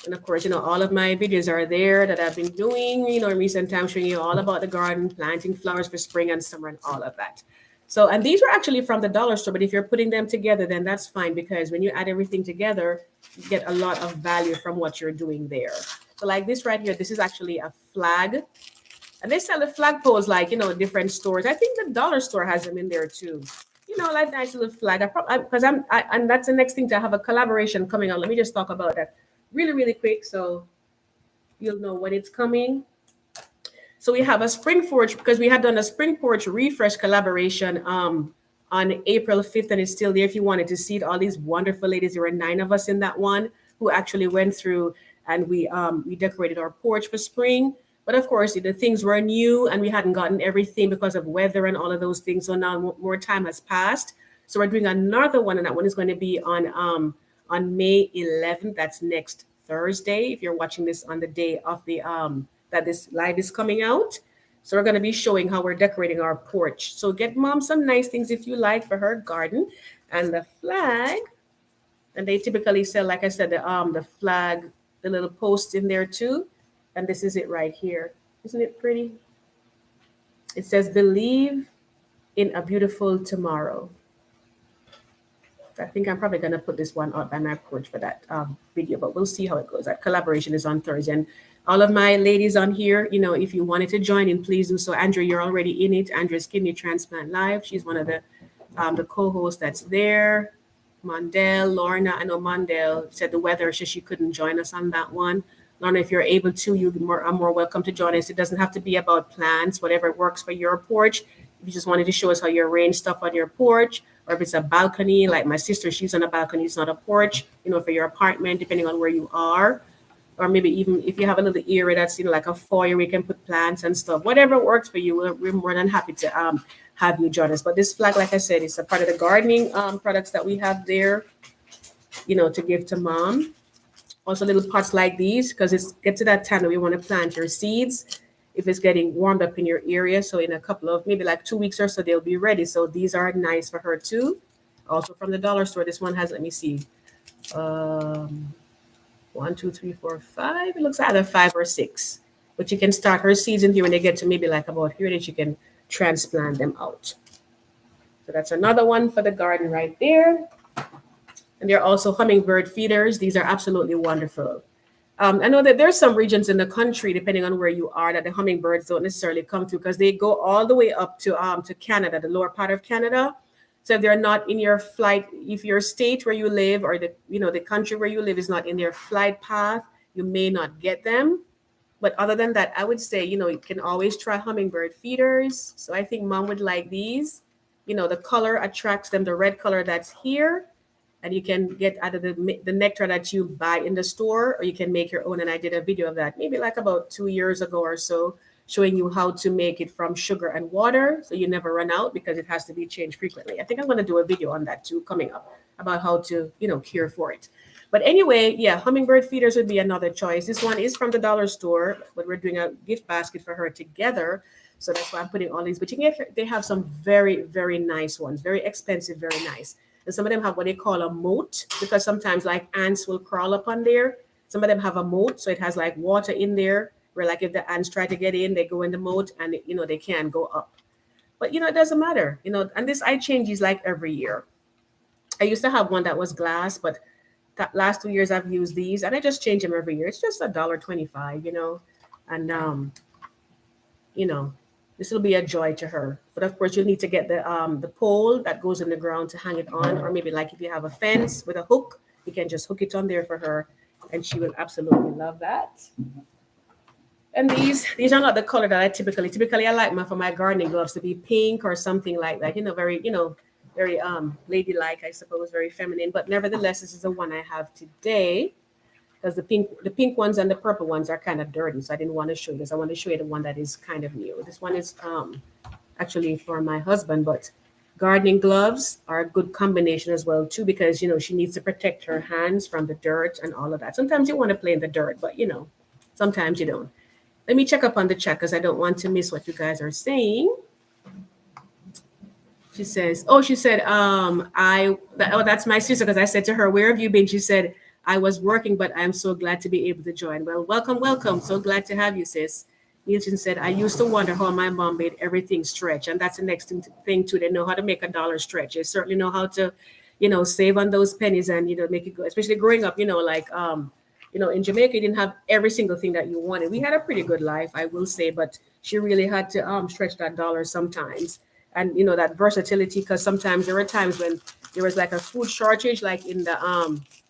And of course, all of my videos are there that I've been doing, in recent times, showing you all about the garden, planting flowers for spring and summer and all of that. So, and these were actually from the dollar store, but if you're putting them together, then that's fine, because when you add everything together, you get a lot of value from what you're doing there. So like this right here, this is actually a flag. And they sell the flag poles like, different stores. I think the dollar store has them in there too. Like nice little flag. And that's the next thing, to have a collaboration coming on. Let me just talk about that really, really quick, so you'll know when it's coming. So we have a spring porch, because we had done a spring porch refresh collaboration on April 5th, and it's still there if you wanted to see it. All these wonderful ladies, there were 9 of us in that one who actually went through, and we decorated our porch for spring. But of course, the things were new and we hadn't gotten everything because of weather and all of those things. So now more time has passed. So we're doing another one, and that one is going to be on May 11th. That's next Thursday, if you're watching this on the day of the that this live is coming out. So we're going to be showing how we're decorating our porch. So get mom some nice things if you like for her garden. And the flag, and they typically sell, like I said, the flag, the little post in there too. And this is it right here. Isn't it pretty? It says, "Believe in a beautiful tomorrow." I think I'm probably going to put this one out by my porch for that video, but we'll see how it goes. That collaboration is on Thursday. And all of my ladies on here, if you wanted to join in, please do so. Andrea, you're already in it. Andrea's Kidney Transplant Live. She's one of the co-hosts that's there. Mondale, Lorna, I know Mondale said the weather, so she couldn't join us on that one. Lorna, if you're able to, you are more welcome to join us. It doesn't have to be about plants, whatever works for your porch. If you just wanted to show us how you arrange stuff on your porch, or if it's a balcony, like my sister, she's on a balcony, it's not a porch, for your apartment, depending on where you are. Or maybe even if you have a little area that's, like a foyer, we can put plants and stuff. Whatever works for you, we're more than happy to have you join us. But this flag, like I said, is a part of the gardening products that we have there, to give to mom. Also little pots like these, because it's get to that time that we want to plant your seeds. If it's getting warmed up in your area, so in a couple of maybe like 2 weeks or so, they'll be ready. So these are nice for her too. Also from the dollar store, this one has, let me see, 1, 2, 3, 4, 5. It looks either 5 or 6. But you can start her seeds in here when they get to maybe like about here, that you can transplant them out. So that's another one for the garden right there. And they're also hummingbird feeders. These are absolutely wonderful. I know that there's some regions in the country, depending on where you are, that the hummingbirds don't necessarily come through because they go all the way up to Canada, the lower part of Canada. So if they're not in your flight, if your state where you live or the country where you live is not in their flight path, you may not get them. But other than that, I would say, you can always try hummingbird feeders. So I think mom would like these. The color attracts them, the red color that's here. And you can get out of the nectar that you buy in the store, or you can make your own. And I did a video of that maybe like about 2 years ago or so, showing you how to make it from sugar and water so you never run out because it has to be changed frequently. I think I'm going to do a video on that too coming up about how to, cure for it. But anyway, yeah, hummingbird feeders would be another choice. This one is from the dollar store, but we're doing a gift basket for her together. So that's why I'm putting all these. But they have some very, very nice ones, very expensive, very nice. And some of them have what they call a moat because sometimes like ants will crawl up on there. Some of them have a moat, so it has like water in there where like if the ants try to get in, they go in the moat and they can't go up. But it doesn't matter, and this I change these like every year. I used to have one that was glass, but that last 2 years I've used these and I just change them every year. It's just $1.25, and this will be a joy to her. But of course, you'll need to get the pole that goes in the ground to hang it on, or maybe like if you have a fence with a hook, you can just hook it on there for her, and she will absolutely love that. And these are not the color that I typically I like for my gardening gloves to be pink or something like that. Very very ladylike, I suppose, very feminine. But nevertheless, this is the one I have today. Because the pink ones and the purple ones are kind of dirty, so I didn't want to show you this. I want to show you the one that is kind of new. This one is actually for my husband, but gardening gloves are a good combination as well too, because she needs to protect her hands from the dirt and all of that. Sometimes you want to play in the dirt, but sometimes you don't. Let me check up on the chat because I don't want to miss what you guys are saying. She says, that's my sister, because I said to her, where have you been? She said, I was working, but I'm so glad to be able to join. Well, welcome. So glad to have you, sis. Nielsen said, I used to wonder how my mom made everything stretch. And that's the next thing too. They know how to make a dollar stretch. They certainly know how to, save on those pennies and, make it go, especially growing up, in Jamaica, you didn't have every single thing that you wanted. We had a pretty good life, I will say, but she really had to stretch that dollar sometimes. And, that versatility, because sometimes there were times when there was like a food shortage, like in the,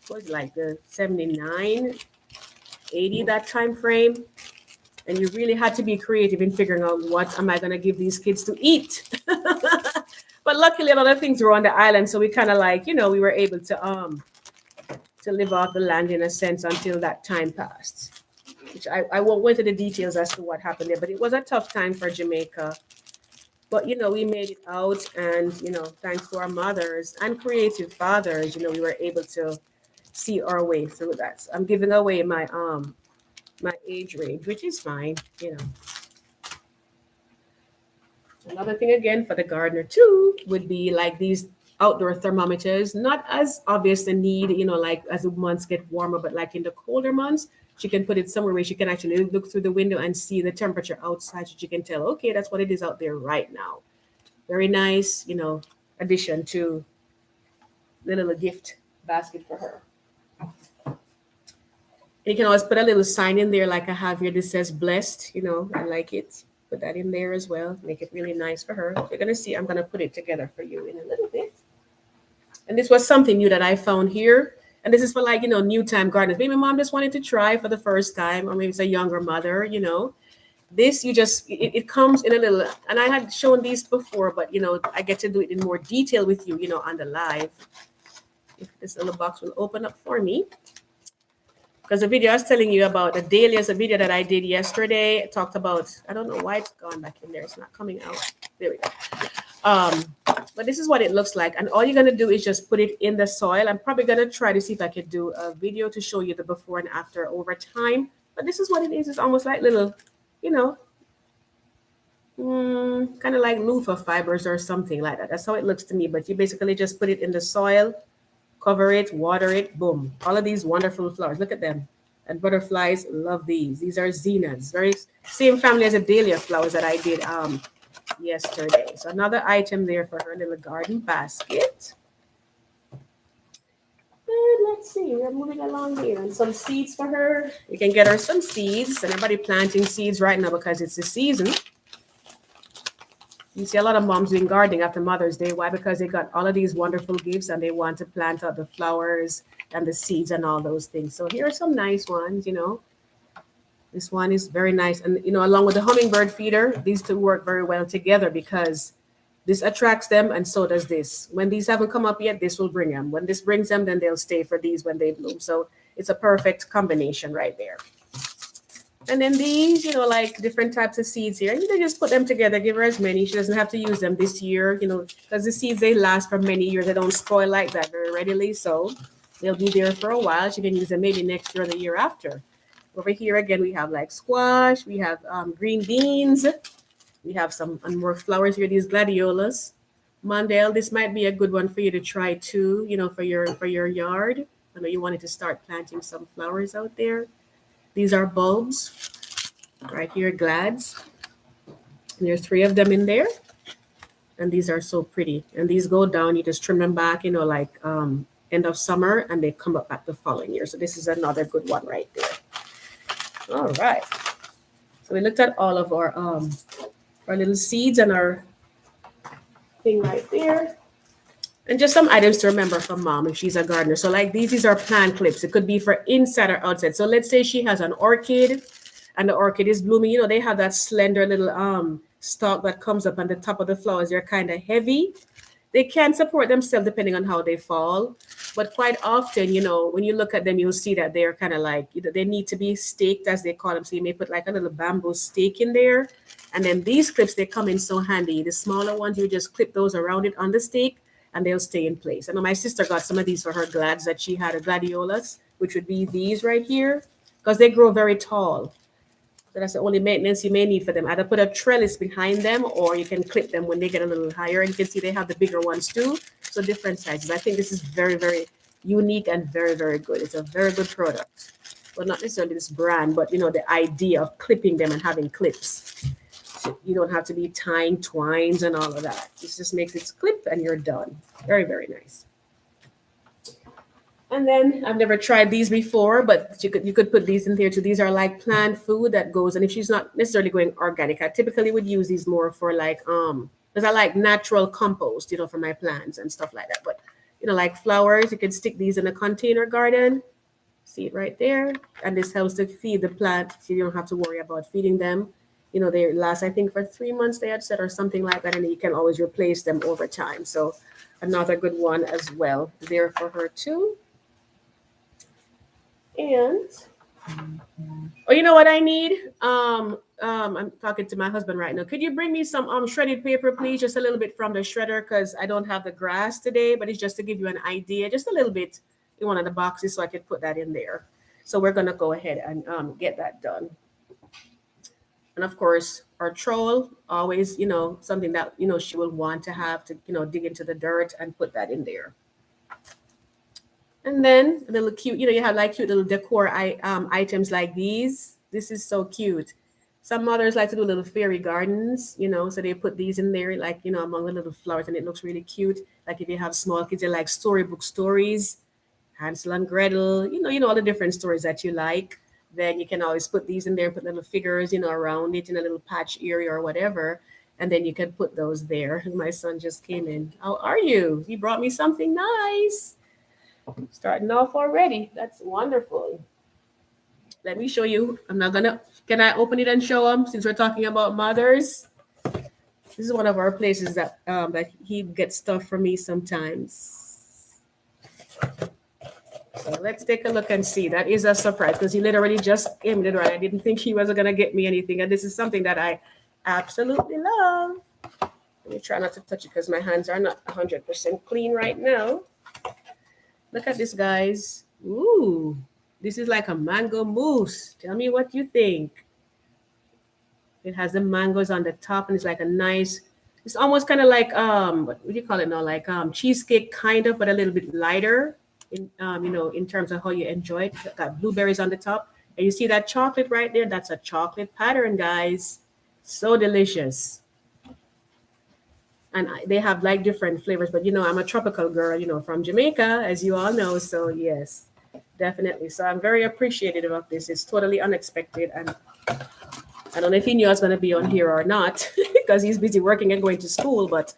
what was it, like the 79, 80, that time frame. And you really had to be creative in figuring out what am I going to give these kids to eat. But luckily, a lot of things were on the island. So we kind of like, we were able to live off the land in a sense until that time passed. Which I won't go into the details as to what happened there, but it was a tough time for Jamaica. But, we made it out, and, thanks to our mothers and creative fathers, we were able to see our way through that. So I'm giving away my age range, which is fine, Another thing again for the gardener too would be like these outdoor thermometers, not as obvious a need, like as the months get warmer, but like in the colder months, she can put it somewhere where she can actually look through the window and see the temperature outside, so she can tell, okay, that's what it is out there right now. Very nice, addition to the little gift basket for her. And you can always put a little sign in there like I have here. This says blessed, I like it. Put that in there as well. Make it really nice for her. You're going to see, I'm going to put it together for you in a little bit. And this was something new that I found here. And this is for like, new time gardeners. Maybe mom just wanted to try for the first time, or maybe it's a younger mother, This, it comes in a little, and I had shown these before, but, I get to do it in more detail with you, on the live. If this little box will open up for me. Because the video I was telling you about, the dahlias, a video that I did yesterday, talked about, I don't know why it's gone back in there. It's not coming out. There we go. But this is what it looks like. And all you're going to do is just put it in the soil. I'm probably going to try to see if I could do a video to show you the before and after over time. But this is what it is. It's almost like little, kind of like loofah fibers or something like that. That's how it looks to me. But you basically just put it in the soil, cover it, water it, boom. All of these wonderful flowers. Look at them. And butterflies love these. These are zinnias. Very same family as the dahlia flowers that I did yesterday. So another item there for her little garden basket. And let's see, we're moving along here. And some seeds for her. We can get her some seeds. And everybody planting seeds right now because it's the season. You see a lot of moms doing gardening after Mother's Day. Why? Because they got all of these wonderful gifts and they want to plant out the flowers and the seeds and all those things. So here are some nice ones. This one is very nice. And, along with the hummingbird feeder, these two work very well together because this attracts them and so does this. When these haven't come up yet, this will bring them. When this brings them, then they'll stay for these when they bloom. So it's a perfect combination right there. And then these, like different types of seeds here. You can just put them together, give her as many. She doesn't have to use them this year, because the seeds, they last for many years. They don't spoil like that very readily. So they'll be there for a while. She can use them maybe next year or the year after. Over here, again, we have like squash. We have green beans. We have some more flowers here, these gladiolas. Mondale, this might be a good one for you to try too, for your yard. I know you wanted to start planting some flowers out there. These are bulbs right here, glads. And there's 3 of them in there. And these are so pretty. And these go down, you just trim them back, like end of summer, and they come up back the following year. So this is another good one right there. All right. So we looked at all of our little seeds and our thing right there. And just some items to remember from mom if she's a gardener. So like these are plant clips. It could be for inside or outside. So let's say she has an orchid and the orchid is blooming. They have that slender little stalk that comes up on the top of the flowers. They're kind of heavy. They can support themselves depending on how they fall. But quite often, when you look at them, you'll see that they're kind of like, they need to be staked, as they call them. So you may put like a little bamboo stake in there. And then these clips, they come in so handy. The smaller ones, you just clip those around it on the stake and they'll stay in place. I know my sister got some of these for her glads that she had, gladiolas, which would be these right here, because they grow very tall. So that's the only maintenance you may need for them. Either put a trellis behind them or you can clip them when they get a little higher. And you can see they have the bigger ones too. So different sizes. I think this is very, very unique and very, very good. It's a very good product. Well, not necessarily this brand, but the idea of clipping them and having clips. So you don't have to be tying twines and all of that. This just makes it clip and you're done. Very, very nice. And then I've never tried these before, but you could put these in there too. These are like plant food that goes, and if she's not necessarily going organic, I typically would use these more for like because I like natural compost, for my plants and stuff like that. But like flowers, you can stick these in a container garden. See it right there, and this helps to feed the plant, so you don't have to worry about feeding them. They last, I think, for 3 months, they had said, or something like that, and you can always replace them over time. So another good one as well there for her too. And you know what I need? I'm talking to my husband right now. Could you bring me some shredded paper, please? Just a little bit from the shredder, because I don't have the grass today, but it's just to give you an idea, just a little bit in one of the boxes so I could put that in there. So we're gonna go ahead and get that done. And of course, our trowel, always, something that, she will want to have to, dig into the dirt and put that in there. And then a little cute, you have like cute little decor items like these. This is so cute. Some mothers like to do little fairy gardens, so they put these in there, like, among the little flowers, and it looks really cute. Like if you have small kids, they like storybook stories, Hansel and Gretel, all the different stories that you like. Then you can always put these in there, put little figures, around it in a little patch area or whatever. And then you can put those there. My son just came in. How are you? He brought me something nice. Starting off already. That's wonderful. Let me show you. Can I open it and show them since we're talking about mothers? This is one of our places that he gets stuff for me sometimes. So let's take a look and see. That is a surprise because he literally just came in. Right? I didn't think he was going to get me anything. And this is something that I absolutely love. Let me try not to touch it because my hands are not 100% clean right now. Look at this, guys. Ooh, this is like a mango mousse. Tell me what you think. It has the mangoes on the top and it's like a nice, it's almost kind of like, what do you call it now? Like cheesecake kind of, but a little bit lighter in, in terms of how you enjoy it. It's got blueberries on the top. And you see that chocolate right there? That's a chocolate pattern, guys. So delicious. And they have like different flavors. But I'm a tropical girl, from Jamaica, as you all know. So yes, definitely. So I'm very appreciative of this. It's totally unexpected, and I don't know if he knew I was going to be on here or not because he's busy working and going to school. But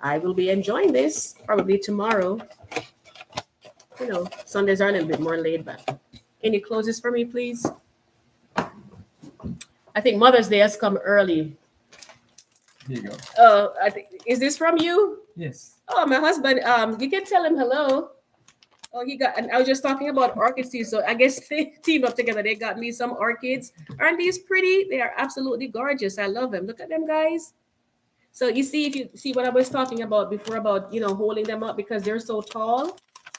I will be enjoying this probably tomorrow. Sundays are a little bit more laid back. Any closes for me, please? I think Mother's Day has come early. Here you go. Oh, I think is this from you? Yes. Oh, my husband. You can tell him hello. Oh, he got. And I was just talking about orchids too. So I guess they team up together. They got me some orchids. Aren't these pretty? They are absolutely gorgeous. I love them. Look at them, guys. So you see, if you see what I was talking about before about holding them up because they're so tall.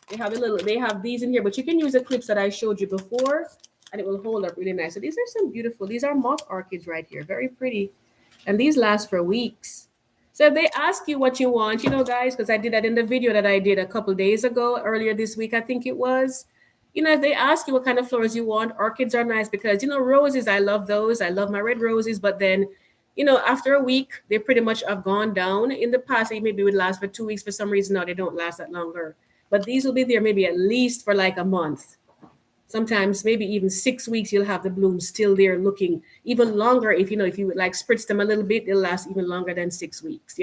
They have these in here, but you can use the clips that I showed you before, and it will hold up really nice. So these are some beautiful. These are moth orchids right here, very pretty, and these last for weeks. So if they ask you what you want, guys, because I did that in the video that I did a couple days ago, earlier this week, I think it was. If they ask you what kind of flowers you want, orchids are nice because roses. I love those. I love my red roses, but then after a week, they pretty much have gone down. In the past, they maybe would last for 2 weeks. For some reason, now they don't last that longer. But these will be there maybe at least for like a month. Sometimes maybe even 6 weeks, you'll have the blooms still there looking even longer. If you would like spritz them a little bit, they'll last even longer than 6 weeks.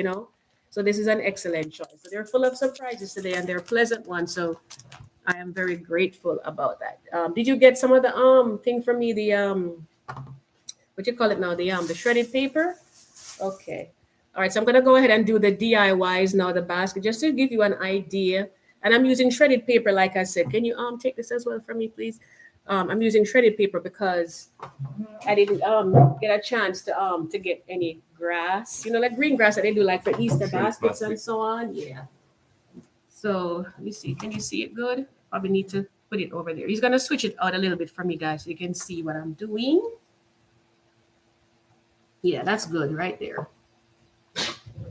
So this is an excellent choice. So they're full of surprises today, and they're pleasant ones. So I am very grateful about that. Did you get some of the thing from me? The what you call it now? The shredded paper. Okay. All right. So I'm gonna go ahead and do the DIYs now. The basket, just to give you an idea. And I'm using shredded paper, like I said. Can you take this as well from me, please? I'm using shredded paper because I didn't get a chance to get any grass. Like green grass that they do like for Easter baskets and so on. Yeah. So let me see. Can you see it good? Probably need to put it over there. He's gonna switch it out a little bit for me, guys, so you can see what I'm doing. Yeah, that's good right there.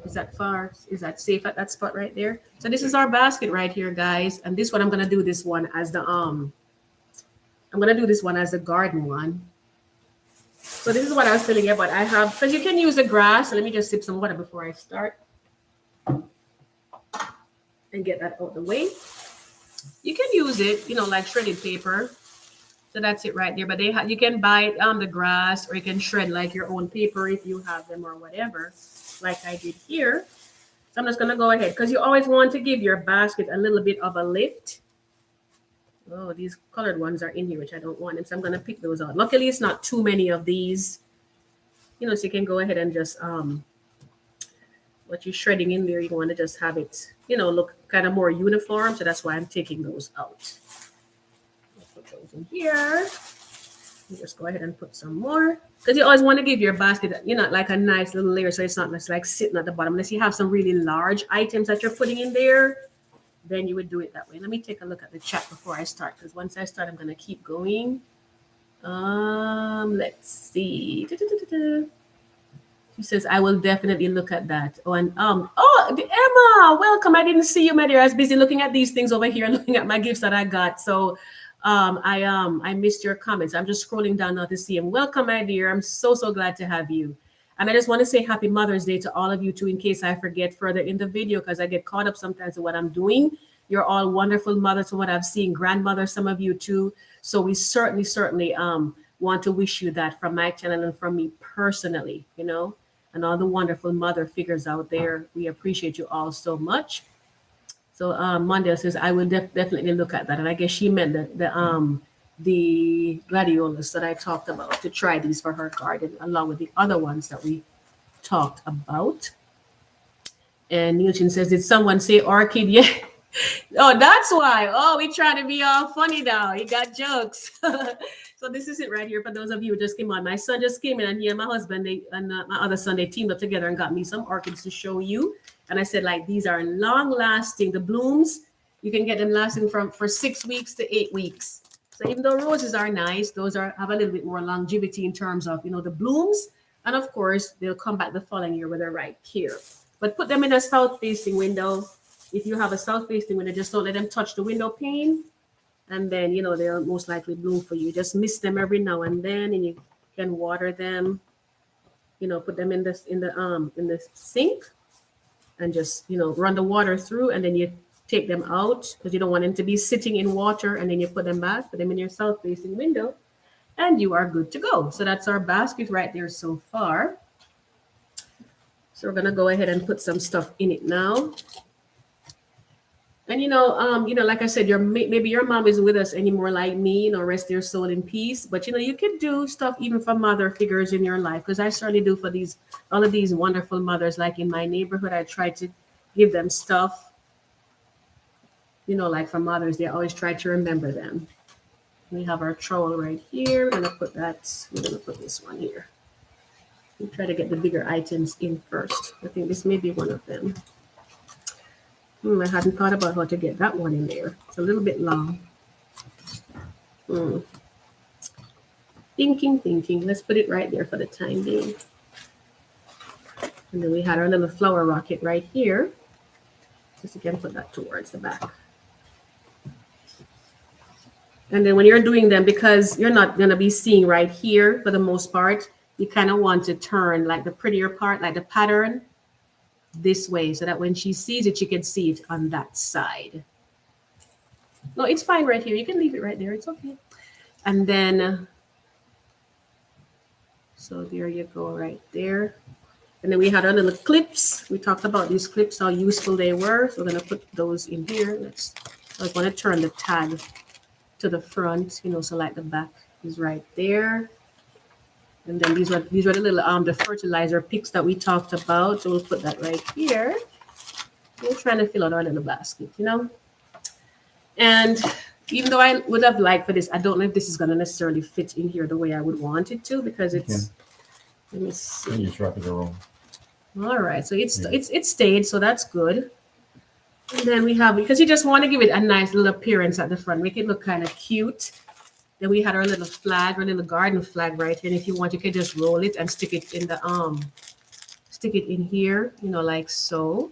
Is that far? Is that safe at that spot right there? So this is our basket right here, guys. And this one, I'm gonna do this one as the garden one. So this is what I was telling you about. I have, because you can use the grass. So let me just sip some water before I start and get that out the way. You can use it, like shredded paper. So that's it right there. But you can buy it on the grass, or you can shred like your own paper if you have them or whatever, like I did here. So I'm just gonna go ahead because you always want to give your basket a little bit of a lift. Oh, these colored ones are in here, which I don't want. And so I'm gonna pick those out. Luckily, it's not too many of these. So you can go ahead and just what you're shredding in there, you want to just have it, look kind of more uniform. So that's why I'm taking those out. Put those in here. Just go ahead and put some more, because you always want to give your basket, like a nice little layer, so it's not just like sitting at the bottom. Unless you have some really large items that you're putting in there, then you would do it that way. Let me take a look at the chat before I start, because once I start, I'm gonna keep going. Let's see. She says, I will definitely look at that. Oh, and Emma, welcome. I didn't see you, my dear. I was busy looking at these things over here and looking at my gifts that I got. So I missed your comments. I'm just scrolling down now to see them. Welcome, my dear. I'm so glad to have you. And I just want to say happy Mother's Day to all of you too, in case I forget further in the video, because I get caught up sometimes in what I'm doing. You're all wonderful mothers from what I've seen, grandmothers, some of you too. So we certainly want to wish you that from my channel and from me personally, and all the wonderful mother figures out there. We appreciate you all so much. So Mondale says, I will definitely look at that. And I guess she meant the gladiolus that I talked about, to try these for her garden, along with the other ones that we talked about. And Newton says, did someone say orchid? Yeah. Oh, that's why. Oh, we try to be all funny now. You got jokes. So this is it right here for those of you who just came on. My son just came in, and he and my husband, my other son, they teamed up together and got me some orchids to show you. And I said, like, these are long lasting. The blooms, you can get them lasting for 6 weeks to 8 weeks. So even though roses are nice, those have a little bit more longevity in terms of, the blooms. And of course, they'll come back the following year with the right care. But put them in a south facing window. If you have a south facing window, just don't let them touch the window pane. And then, they'll most likely bloom for you. Just mist them every now and then, and you can water them. Put them in the sink. and just, run the water through, and then you take them out because you don't want them to be sitting in water, and then you put them back, put them in your south facing window, and you are good to go. So that's our basket right there so far. So we're gonna go ahead and put some stuff in it now. And like I said, maybe your mom isn't with us anymore, like me. Rest their soul in peace. But you could do stuff even for mother figures in your life, because I certainly do for all of these wonderful mothers. Like in my neighborhood, I try to give them stuff. Like for mothers, they always try to remember them. We have our trowel right here. We're gonna put this one here. We try to get the bigger items in first. I think this may be one of them. I hadn't thought about how to get that one in there. It's a little bit long. Thinking. Let's put it right there for the time being. And then we had our little flower rocket right here. Just again, put that towards the back. And then when you're doing them, because you're not going to be seeing right here for the most part, you kind of want to turn like the prettier part, like the pattern, this way, so that when she sees it, she can see it on that side. No, it's fine right here. You can leave it right there. It's okay. And then, so there you go right there. And then we had our little clips. We talked about these clips, how useful they were. So we're going to put those in here. I was going to turn the tag to the front, so like the back is right there. And then these were the little the fertilizer picks that we talked about. So we'll put that right here. We're trying to fill out our little basket, And even though I would have liked for this, I don't know if this is going to necessarily fit in here the way I would want it to, because it's. Let me see. And you just wrap it around. All right, so it stayed, so that's good. And then we have, because you just want to give it a nice little appearance at the front, make it look kind of cute. Then we had our little flag, our little garden flag right here. And if you want, you can just roll it and stick it in the stick it in here, like so,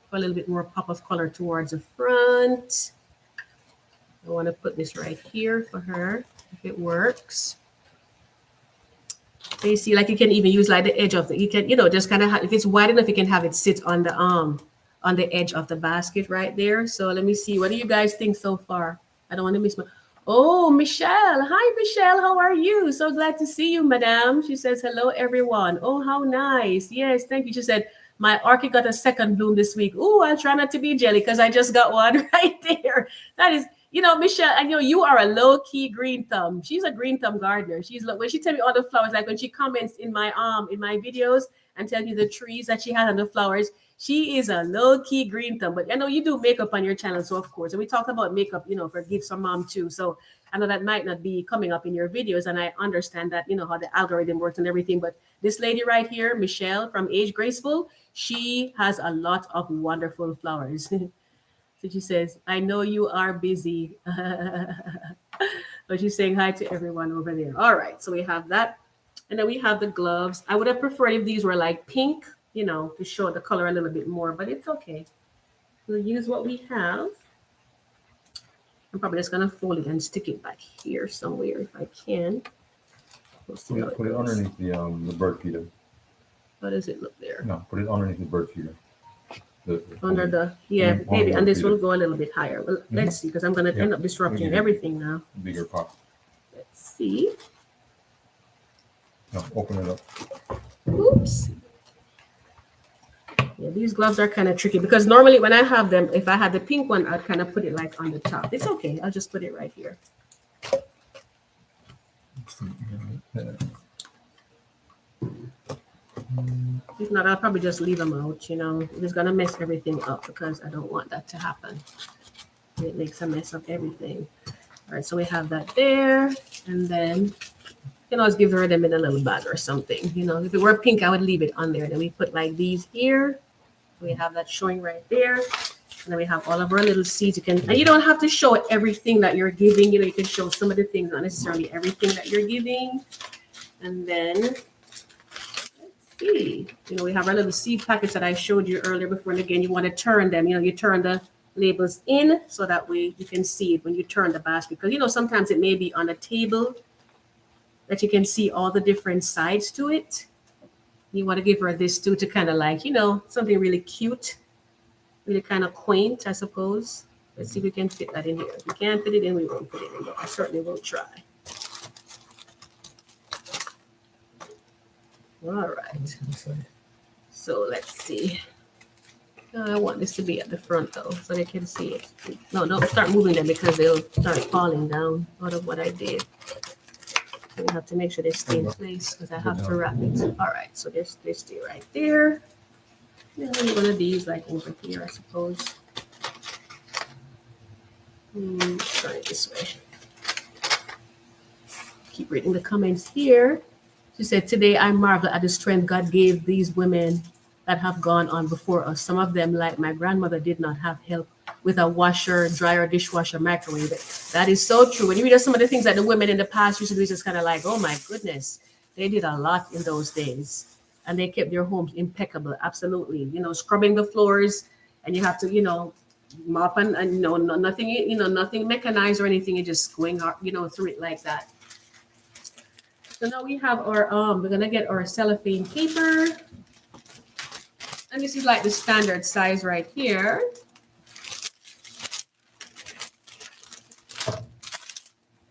for a little bit more pop of color towards the front. I want to put this right here for her, if it works. So you see, like you can even use like the edge of you can, just kind of if it's wide enough, you can have it sit on the edge of the basket right there. So let me see, what do you guys think so far? I don't want to miss my. Oh, Michelle. Hi, Michelle. How are you? So glad to see you, madam. She says, hello, everyone. Oh, how nice. Yes, thank you. She said, my orchid got a second bloom this week. Oh, I'll try not to be jelly because I just got one right there. That is, Michelle, I know you are a low-key green thumb. She's a green thumb gardener. When she tells me all the flowers, like when she comments in my videos and tells me the trees that she has and the flowers, she is a low-key green thumb. But I know you do makeup on your channel, so of course. And we talked about makeup, for gifts from mom too. So I know that might not be coming up in your videos, and I understand that, how the algorithm works and everything. But this lady right here, Michelle from Age Graceful, she has a lot of wonderful flowers. So she says, I know you are busy. But she's saying hi to everyone over there. All right, so we have that. And then we have the gloves. I would have preferred if these were like pink, to show the color a little bit more, but it's okay. We'll use what we have. I'm probably just going to fold it and stick it back here somewhere if I can. We'll see how put it underneath the bird feeder. How does it look there? No, put it underneath the bird feeder. Under the, maybe, and this will go a little bit higher. Well, let's see, because I'm going to end up disrupting everything now. Bigger pot. Let's see. No, open it up. Oops. Yeah, these gloves are kind of tricky because normally when I have them, if I had the pink one, I'd kind of put it like on the top. It's okay. I'll just put it right here. If not, I'll probably just leave them out, It's going to mess everything up because I don't want that to happen. It makes a mess of everything. All right, so we have that there. And then you can always give her them in a little bag or something. If it were pink, I would leave it on there. Then we put like these here. We have that showing right there. And then we have all of our little seeds. And you don't have to show everything that you're giving. You can show some of the things, not necessarily everything that you're giving. And then, let's see. We have our little seed packets that I showed you earlier before. And again, you want to turn them. You turn the labels in so that way you can see it when you turn the basket. Because, sometimes it may be on a table that you can see all the different sides to it. You want to give her this too to kind of like, something really cute. really kind of quaint, I suppose. Let's see if we can fit that in here. If we can't fit it in, we won't put it in, but I certainly will try. All right. So let's see. I want this to be at the front though, so they can see it. No, don't start moving them because they'll start falling down out of what I did. So I have to make sure they stay in place because I have to wrap it. All right, so they stay right there. And then one of these like over here, I suppose. Turn it this way. Keep reading the comments here. She said, today I marvel at the strength God gave these women that have gone on before us. Some of them, like my grandmother, did not have help with a washer, dryer, dishwasher, microwave. That is so true. When you read some of the things that the women in the past used to do, it's just kind of like, oh my goodness, they did a lot in those days. And they kept their homes impeccable. Absolutely. You know, scrubbing the floors, and you have to, you know, mop and nothing, nothing mechanized or anything. You're just going, through it like that. So now we have our, we're going to get our cellophane paper. And this is like the standard size right here.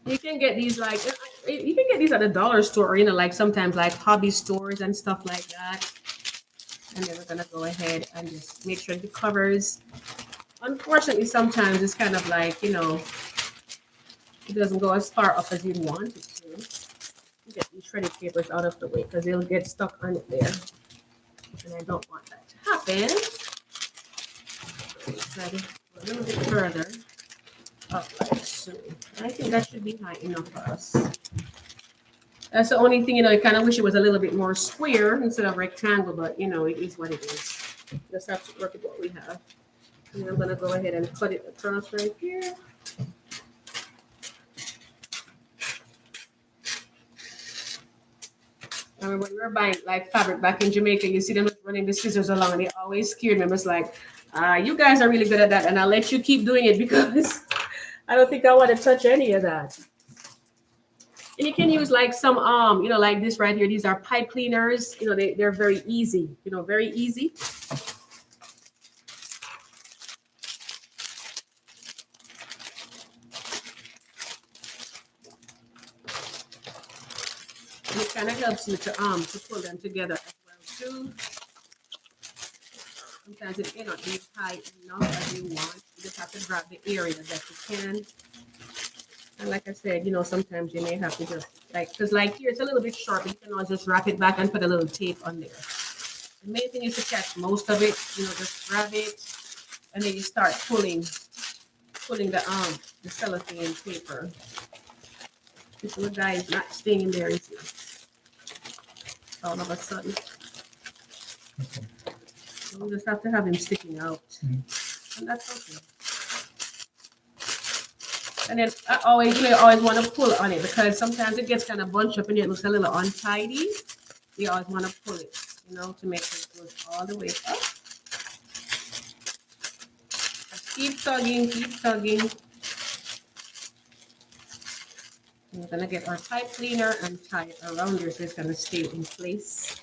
You can get these like, you can get these at the dollar store, or, like sometimes like hobby stores and stuff like that. And then we're gonna go ahead and just make sure the covers. Unfortunately, sometimes it's kind of like, it doesn't go as far up as you'd want it to. Get these shredded papers out of the way because they'll get stuck on it there. And I don't want that to happen. Try to go a little bit further up like so. I think that should be high enough for us. That's the only thing, I kind of wish it was a little bit more square instead of rectangle, but it is what it is. Just have to work with what we have. And I'm gonna go ahead and cut it across right here. I remember when we were buying like fabric back in Jamaica, you see them running the scissors along, and they always scared me. I was like, you guys are really good at that, and I'll let you keep doing it because I don't think I want to touch any of that. And you can use like some, like this right here. These are pipe cleaners. They're very easy, very easy. And it kind of helps me to pull them together as well too. Sometimes it may not be tight enough as you want. You just have to grab the area that you can. And like I said, sometimes you may have to just because like here it's a little bit sharp. You can always just wrap it back and put a little tape on there. The main thing is to catch most of it. Just grab it, and then you start pulling the cellophane paper. This little guy is not staying in there, is he? All of a sudden. So we just have to have him sticking out. And that's okay. And then I always want to pull on it because sometimes it gets kind of bunched up and it looks a little untidy. You always want to pull it, to make sure it goes all the way up. Just keep tugging. We're going to get our pipe cleaner and tie it around here so it's going to stay in place.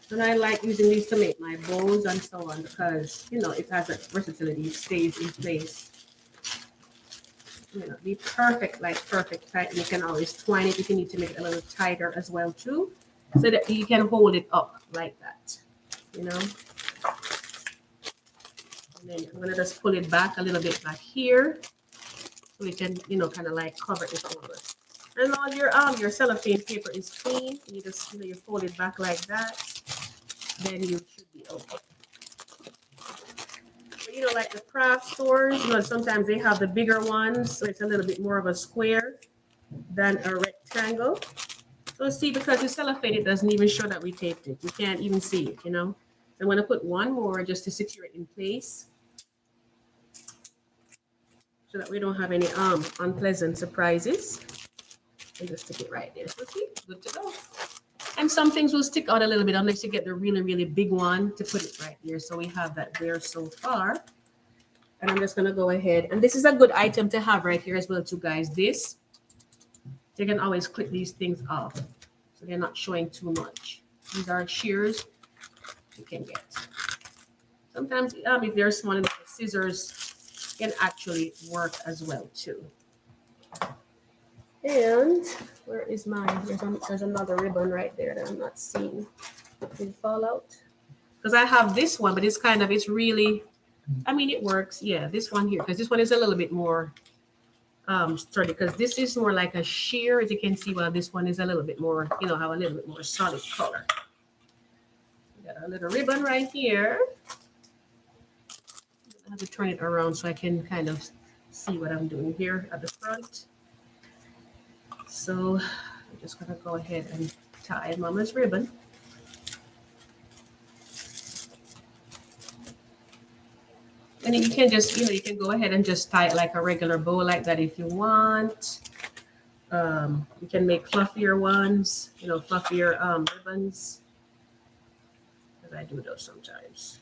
And I like using these to make my bows and so on because, it has a versatility. It stays in place. Be perfect tight. You can always twine it if you need to make it a little tighter as well too, so that you can hold it up like that, And then I'm gonna just pull it back a little bit back here, so we can, kind of like cover it over. And all your cellophane paper is clean. You just, you fold it back like that. Then you should be okay. But, like the craft stores, sometimes they have the bigger ones, so it's a little bit more of a square than a rectangle. So see, because the cellophane, it doesn't even show that we taped it. You can't even see it, So I'm going to put one more just to secure it in place, so that we don't have any unpleasant surprises. And just stick it right there. So see, good to go. And some things will stick out a little bit unless you get the really, really big one to put it right there. So we have that there so far. And I'm just going to go ahead. And this is a good item to have right here as well too, guys. This, you can always clip these things off so they're not showing too much. These are shears you can get. Sometimes if they're small enough, the scissors can actually work as well too. And where is mine? There's another ribbon right there that I'm not seeing. Did it fall out? Because I have this one, but it's really, I mean, it works. Yeah, this one here, because this one is a little bit more sturdy, because this is more like a sheer, as you can see. Well, this one is a little bit more, have a little bit more solid color. We got a little ribbon right here. I have to turn it around so I can kind of see what I'm doing here at the front. So I'm just gonna go ahead and tie Mama's ribbon. And then you can just, you can go ahead and just tie it like a regular bow like that if you want. You can make fluffier ones, fluffier ribbons. Because I do those sometimes.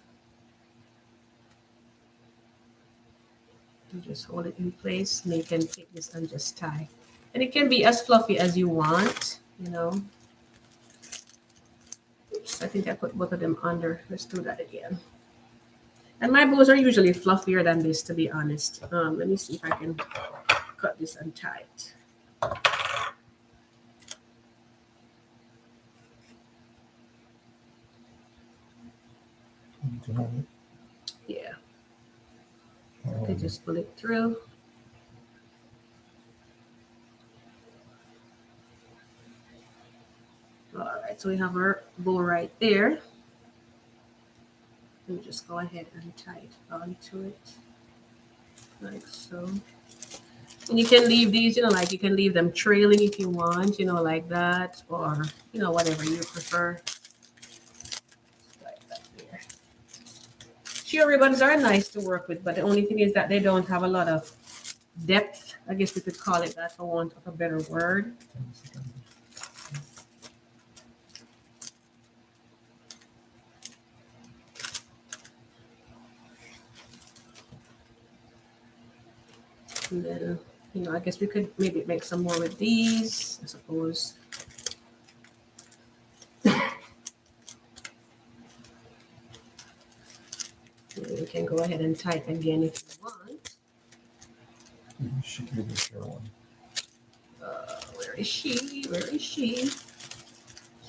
You just hold it in place, and you can take this and just tie. And it can be as fluffy as you want, Oops, I think I put both of them under. Let's do that again. And my bows are usually fluffier than this, to be honest. Let me see if I can cut this and tie it. Yeah. Okay, just pull it through. All right, so we have our bow right there. Let me just go ahead and tie it onto it, like so. And you can leave these, like you can leave them trailing if you want, like that, or, whatever you prefer. Like that there. Sheer ribbons are nice to work with, but the only thing is that they don't have a lot of depth. I guess we could call it that for want of a better word. And then, I guess we could maybe make some more with these, I suppose. You can go ahead and type again if you want. She can give me share one. Where is she? Where is she?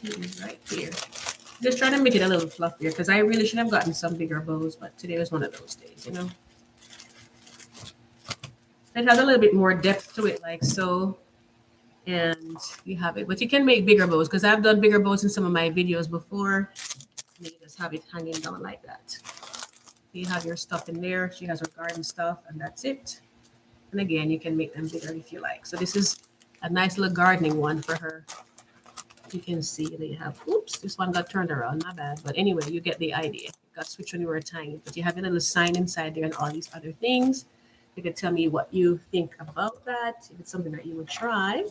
She is right here. Just trying to make it a little fluffier, because I really should have gotten some bigger bows, but today was one of those days, It has a little bit more depth to it, like so. And you have it, but you can make bigger bows, because I've done bigger bows in some of my videos before. And you just have it hanging down like that. You have your stuff in there. She has her garden stuff, and that's it. And again, you can make them bigger if you like. So this is a nice little gardening one for her. You can see that you have, oops, this one got turned around, not bad. But anyway, you get the idea. It got switched when you were tying it. But you have a little sign inside there and all these other things. You can tell me what you think about that, if it's something that you would try.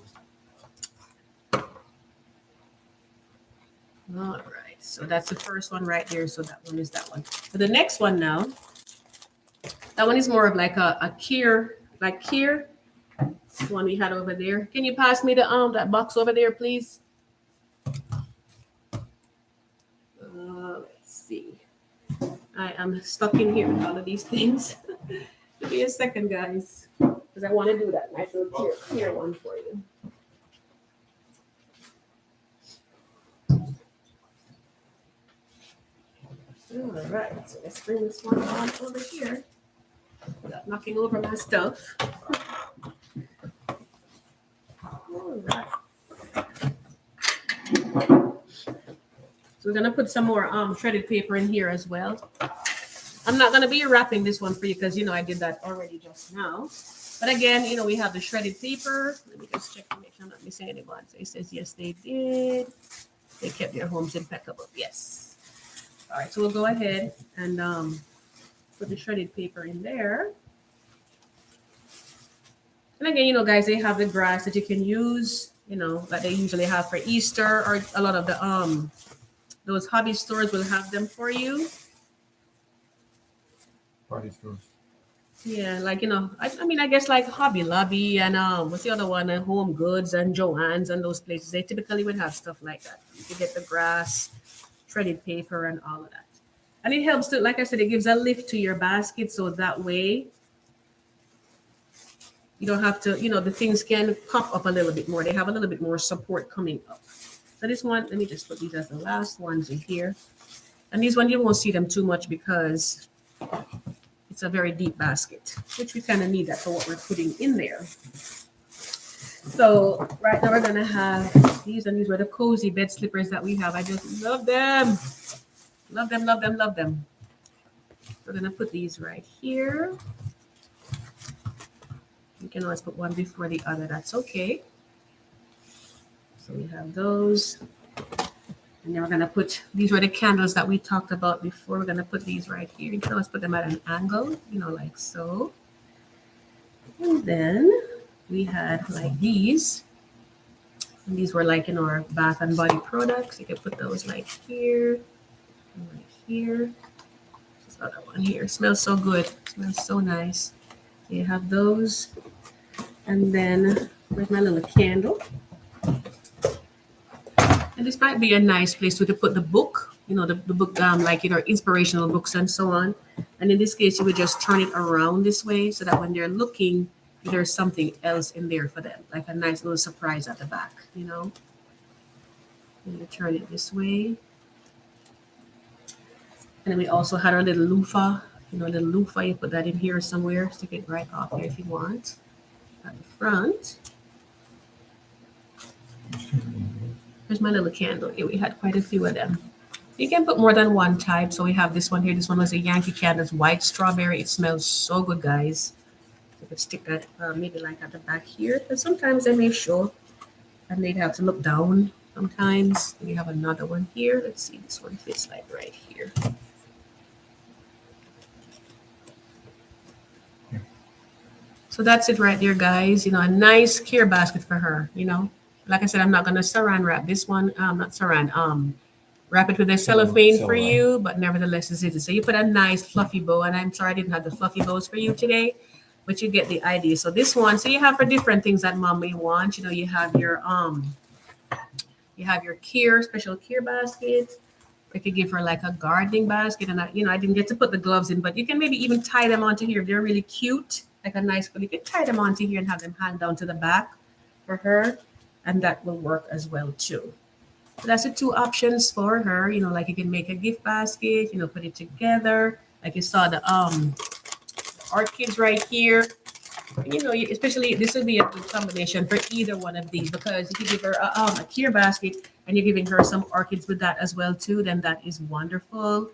All right, so that's the first one right there. So that one is that one. But the next one now, that one is more of like a Kier, like Kier. The one we had over there. Can you pass me the that box over there, please? Let's see. I am stuck in here with all of these things. Give me a second, guys, because I want to do that nice little Kier one for you. All right, so let's bring this one on over here without knocking over my stuff. All right. So we're gonna put some more shredded paper in here as well. I'm not gonna be wrapping this one for you because I did that already just now. But again, we have the shredded paper. Let me just check to make sure I'm not missing anyone. So it says yes, they did. They kept their homes impeccable. Yes. All right, so we'll go ahead and put the shredded paper in there. And again, guys, they have the grass that you can use, that they usually have for Easter, or a lot of the those hobby stores will have them for you. Party stores. Yeah, like I mean, I guess like Hobby Lobby and what's the other one? Home Goods and Joann's and those places. They typically would have stuff like that. You can get the grass, shredded paper, and all of that. And it helps to, like I said, it gives a lift to your basket, so that way you don't have to, the things can pop up a little bit more. They have a little bit more support coming up. So this one, let me just put these as the last ones in here. And these ones you won't see them too much because it's a very deep basket, which we kind of need that for what we're putting in there. So right now we're gonna have these, and these were the cozy bed slippers that we have. I just love them. Love them, love them, love them. We're gonna put these right here. You can always put one before the other, that's okay. So we have those. And then we're gonna put, these were the candles that we talked about before. We're gonna put these right here. You can always put them at an angle, like so. And then we had like these. And these were like in our Bath and Body products. You can put those like here and like here. This other one here. It smells so good. It smells so nice. So you have those. And then where's my little candle? And this might be a nice place to put the book, the book, like, inspirational books and so on. And in this case, you would just turn it around this way so that when they're looking, there's something else in there for them, like a nice little surprise at the back, And you turn it this way. And then we also had our little loofah, little loofah. You put that in here somewhere, stick it right off there if you want. At the front. Here's my little candle. Yeah, we had quite a few of them. You can put more than one type. So we have this one here. This one was a Yankee Candle. It's white strawberry. It smells so good, guys. You could stick that maybe like at the back here. But sometimes they may show and they'd have to look down sometimes. We have another one here. Let's see. This one fits like right here. So that's it right there, guys. A nice care basket for her, Like I said, I'm not going to saran wrap this one. Not saran. Wrap it with a cellophane for you, but nevertheless, this is it. So you put a nice fluffy bow, and I'm sorry I didn't have the fluffy bows for you today, but you get the idea. So this one, so you have for different things that mom may want. You have your special care basket. I could give her like a gardening basket, and I didn't get to put the gloves in, but you can maybe even tie them onto here. They're really cute, like a nice. But you can tie them onto here and have them hang down to the back for her, and that will work as well too. So that's the two options for her. Like you can make a gift basket. Put it together. Like you saw the orchids right here. Especially this would be a good combination for either one of these, because if you give her a care basket and you're giving her some orchids with that as well too, then that is wonderful.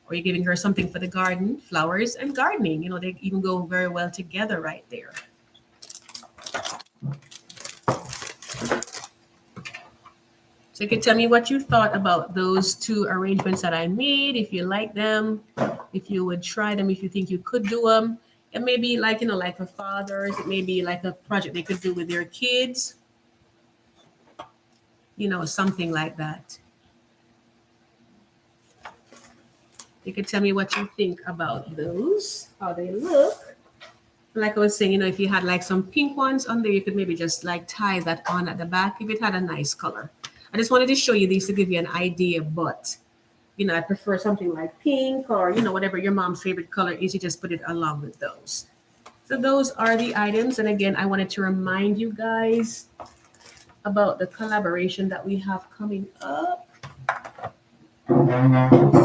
Or you're giving her something for the garden, flowers and gardening. They even go very well together right there. So you can tell me what you thought about those two arrangements that I made, if you like them, if you would try them, if you think you could do them. It may be like, like for fathers, it may be like a project they could do with their kids, something like that. You can tell me what you think about those, how they look. Like I was saying, if you had like some pink ones on there, you could maybe just like tie that on at the back if it had a nice color. I just wanted to show you these to give you an idea, but I prefer something like pink or, whatever your mom's favorite color is, you just put it along with those. So those are the items. And again, I wanted to remind you guys about the collaboration that we have coming up.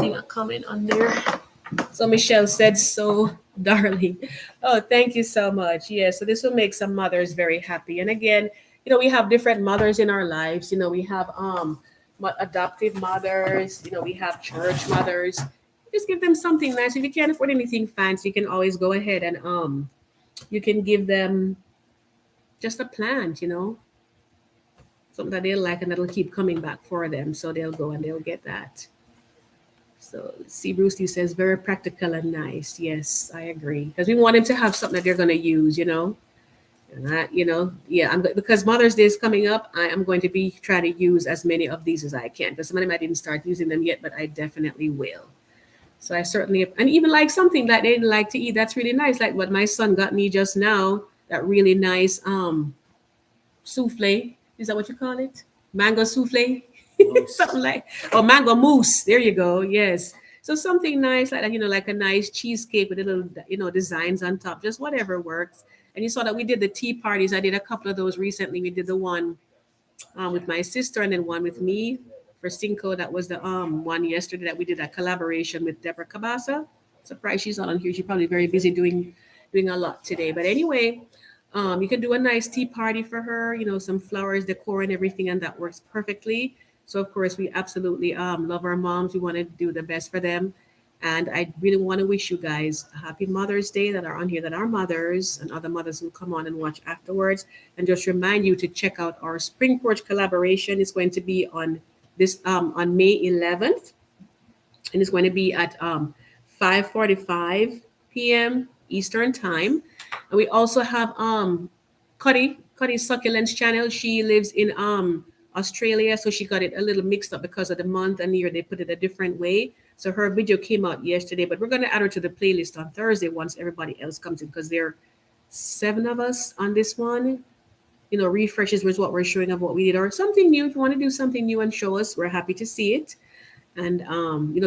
See a comment on there. So Michelle said, so darling. Oh, thank you so much. Yeah, so this will make some mothers very happy. And again, we have different mothers in our lives. We have adoptive mothers, we have church mothers. Just give them something nice. If you can't afford anything fancy, you can always go ahead and you can give them just a plant, something that they'll like and that'll keep coming back for them. So they'll go and they'll get that. So let's see, Brucey says very practical and nice. Yes, I agree. Because we want them to have something that they're going to use, And because Mother's Day is coming up, I am going to be trying to use as many of these as I can. Because some of them I didn't start using them yet, but I definitely will. So I certainly, and even like something that they didn't like to eat, that's really nice. Like what my son got me just now, that really nice souffle. Is that what you call it? Mango souffle? Something like, or mango mousse. There you go. Yes. So something nice like that, like a nice cheesecake with a little, designs on top, just whatever works. And you saw that we did the tea parties. I did a couple of those recently. We did the one with my sister and then one with me for Cinco. That was the one yesterday that we did a collaboration with Deborah Cabasa. Surprised she's not on here. She's probably very busy doing a lot today. But anyway, you can do a nice tea party for her, some flowers, decor, and everything, and that works perfectly. So of course we absolutely love our moms. We want to do the best for them. And I really want to wish you guys a happy Mother's Day that are on here, that are mothers, and other mothers who come on and watch afterwards. And just remind you to check out our Spring Porch collaboration. It's going to be on on May 11th, and it's going to be at 5:45 p.m. Eastern time. And we also have Cuddy Succulents channel. She lives in Australia, so she got it a little mixed up because of the month and year. They put it a different way. So her video came out yesterday, but we're going to add her to the playlist on Thursday once everybody else comes in, because there are 7 of us on this one. Refreshes was what we're showing of what we did, or something new. If you want to do something new and show us, we're happy to see it. And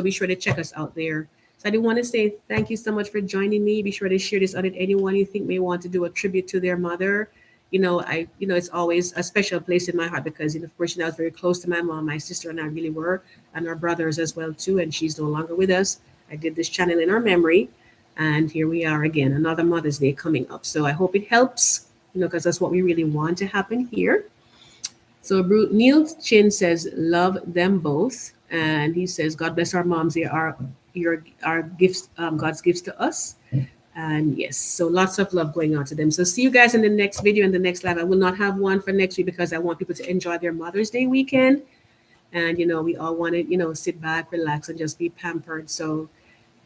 be sure to check us out there. So I do want to say thank you so much for joining me. Be sure to share this out with anyone you think may want to do a tribute to their mother. It's always a special place in my heart because, of course, I was very close to my mom. My sister and I really were, and our brothers as well too. And she's no longer with us. I did this channel in her memory, and here we are again, another Mother's Day coming up. So I hope it helps, because that's what we really want to happen here. So Neil Chin says, love them both. And he says, God bless our moms. They are our gifts, God's gifts to us. And yes, so lots of love going on to them. So see you guys in the next video, in the next live. I will not have one for next week because I want people to enjoy their Mother's Day weekend. And, we all want to, sit back, relax, and just be pampered. So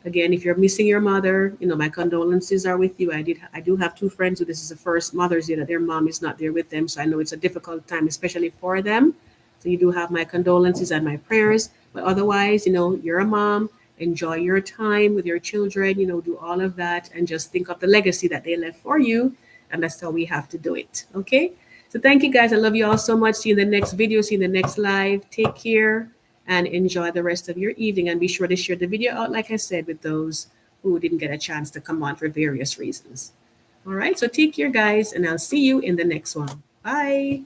again, if you're missing your mother, my condolences are with you. I do have 2 friends who this is the first Mother's Day that their mom is not there with them. So I know it's a difficult time, especially for them. So you do have my condolences and my prayers. But otherwise, you're a mom. Enjoy your time with your children, do all of that and just think of the legacy that they left for you. And that's how we have to do it. Okay. So thank you guys. I love you all so much. See you in the next video. See you in the next live. Take care and enjoy the rest of your evening. And be sure to share the video out, like I said, with those who didn't get a chance to come on for various reasons. All right. So take care, guys. And I'll see you in the next one. Bye.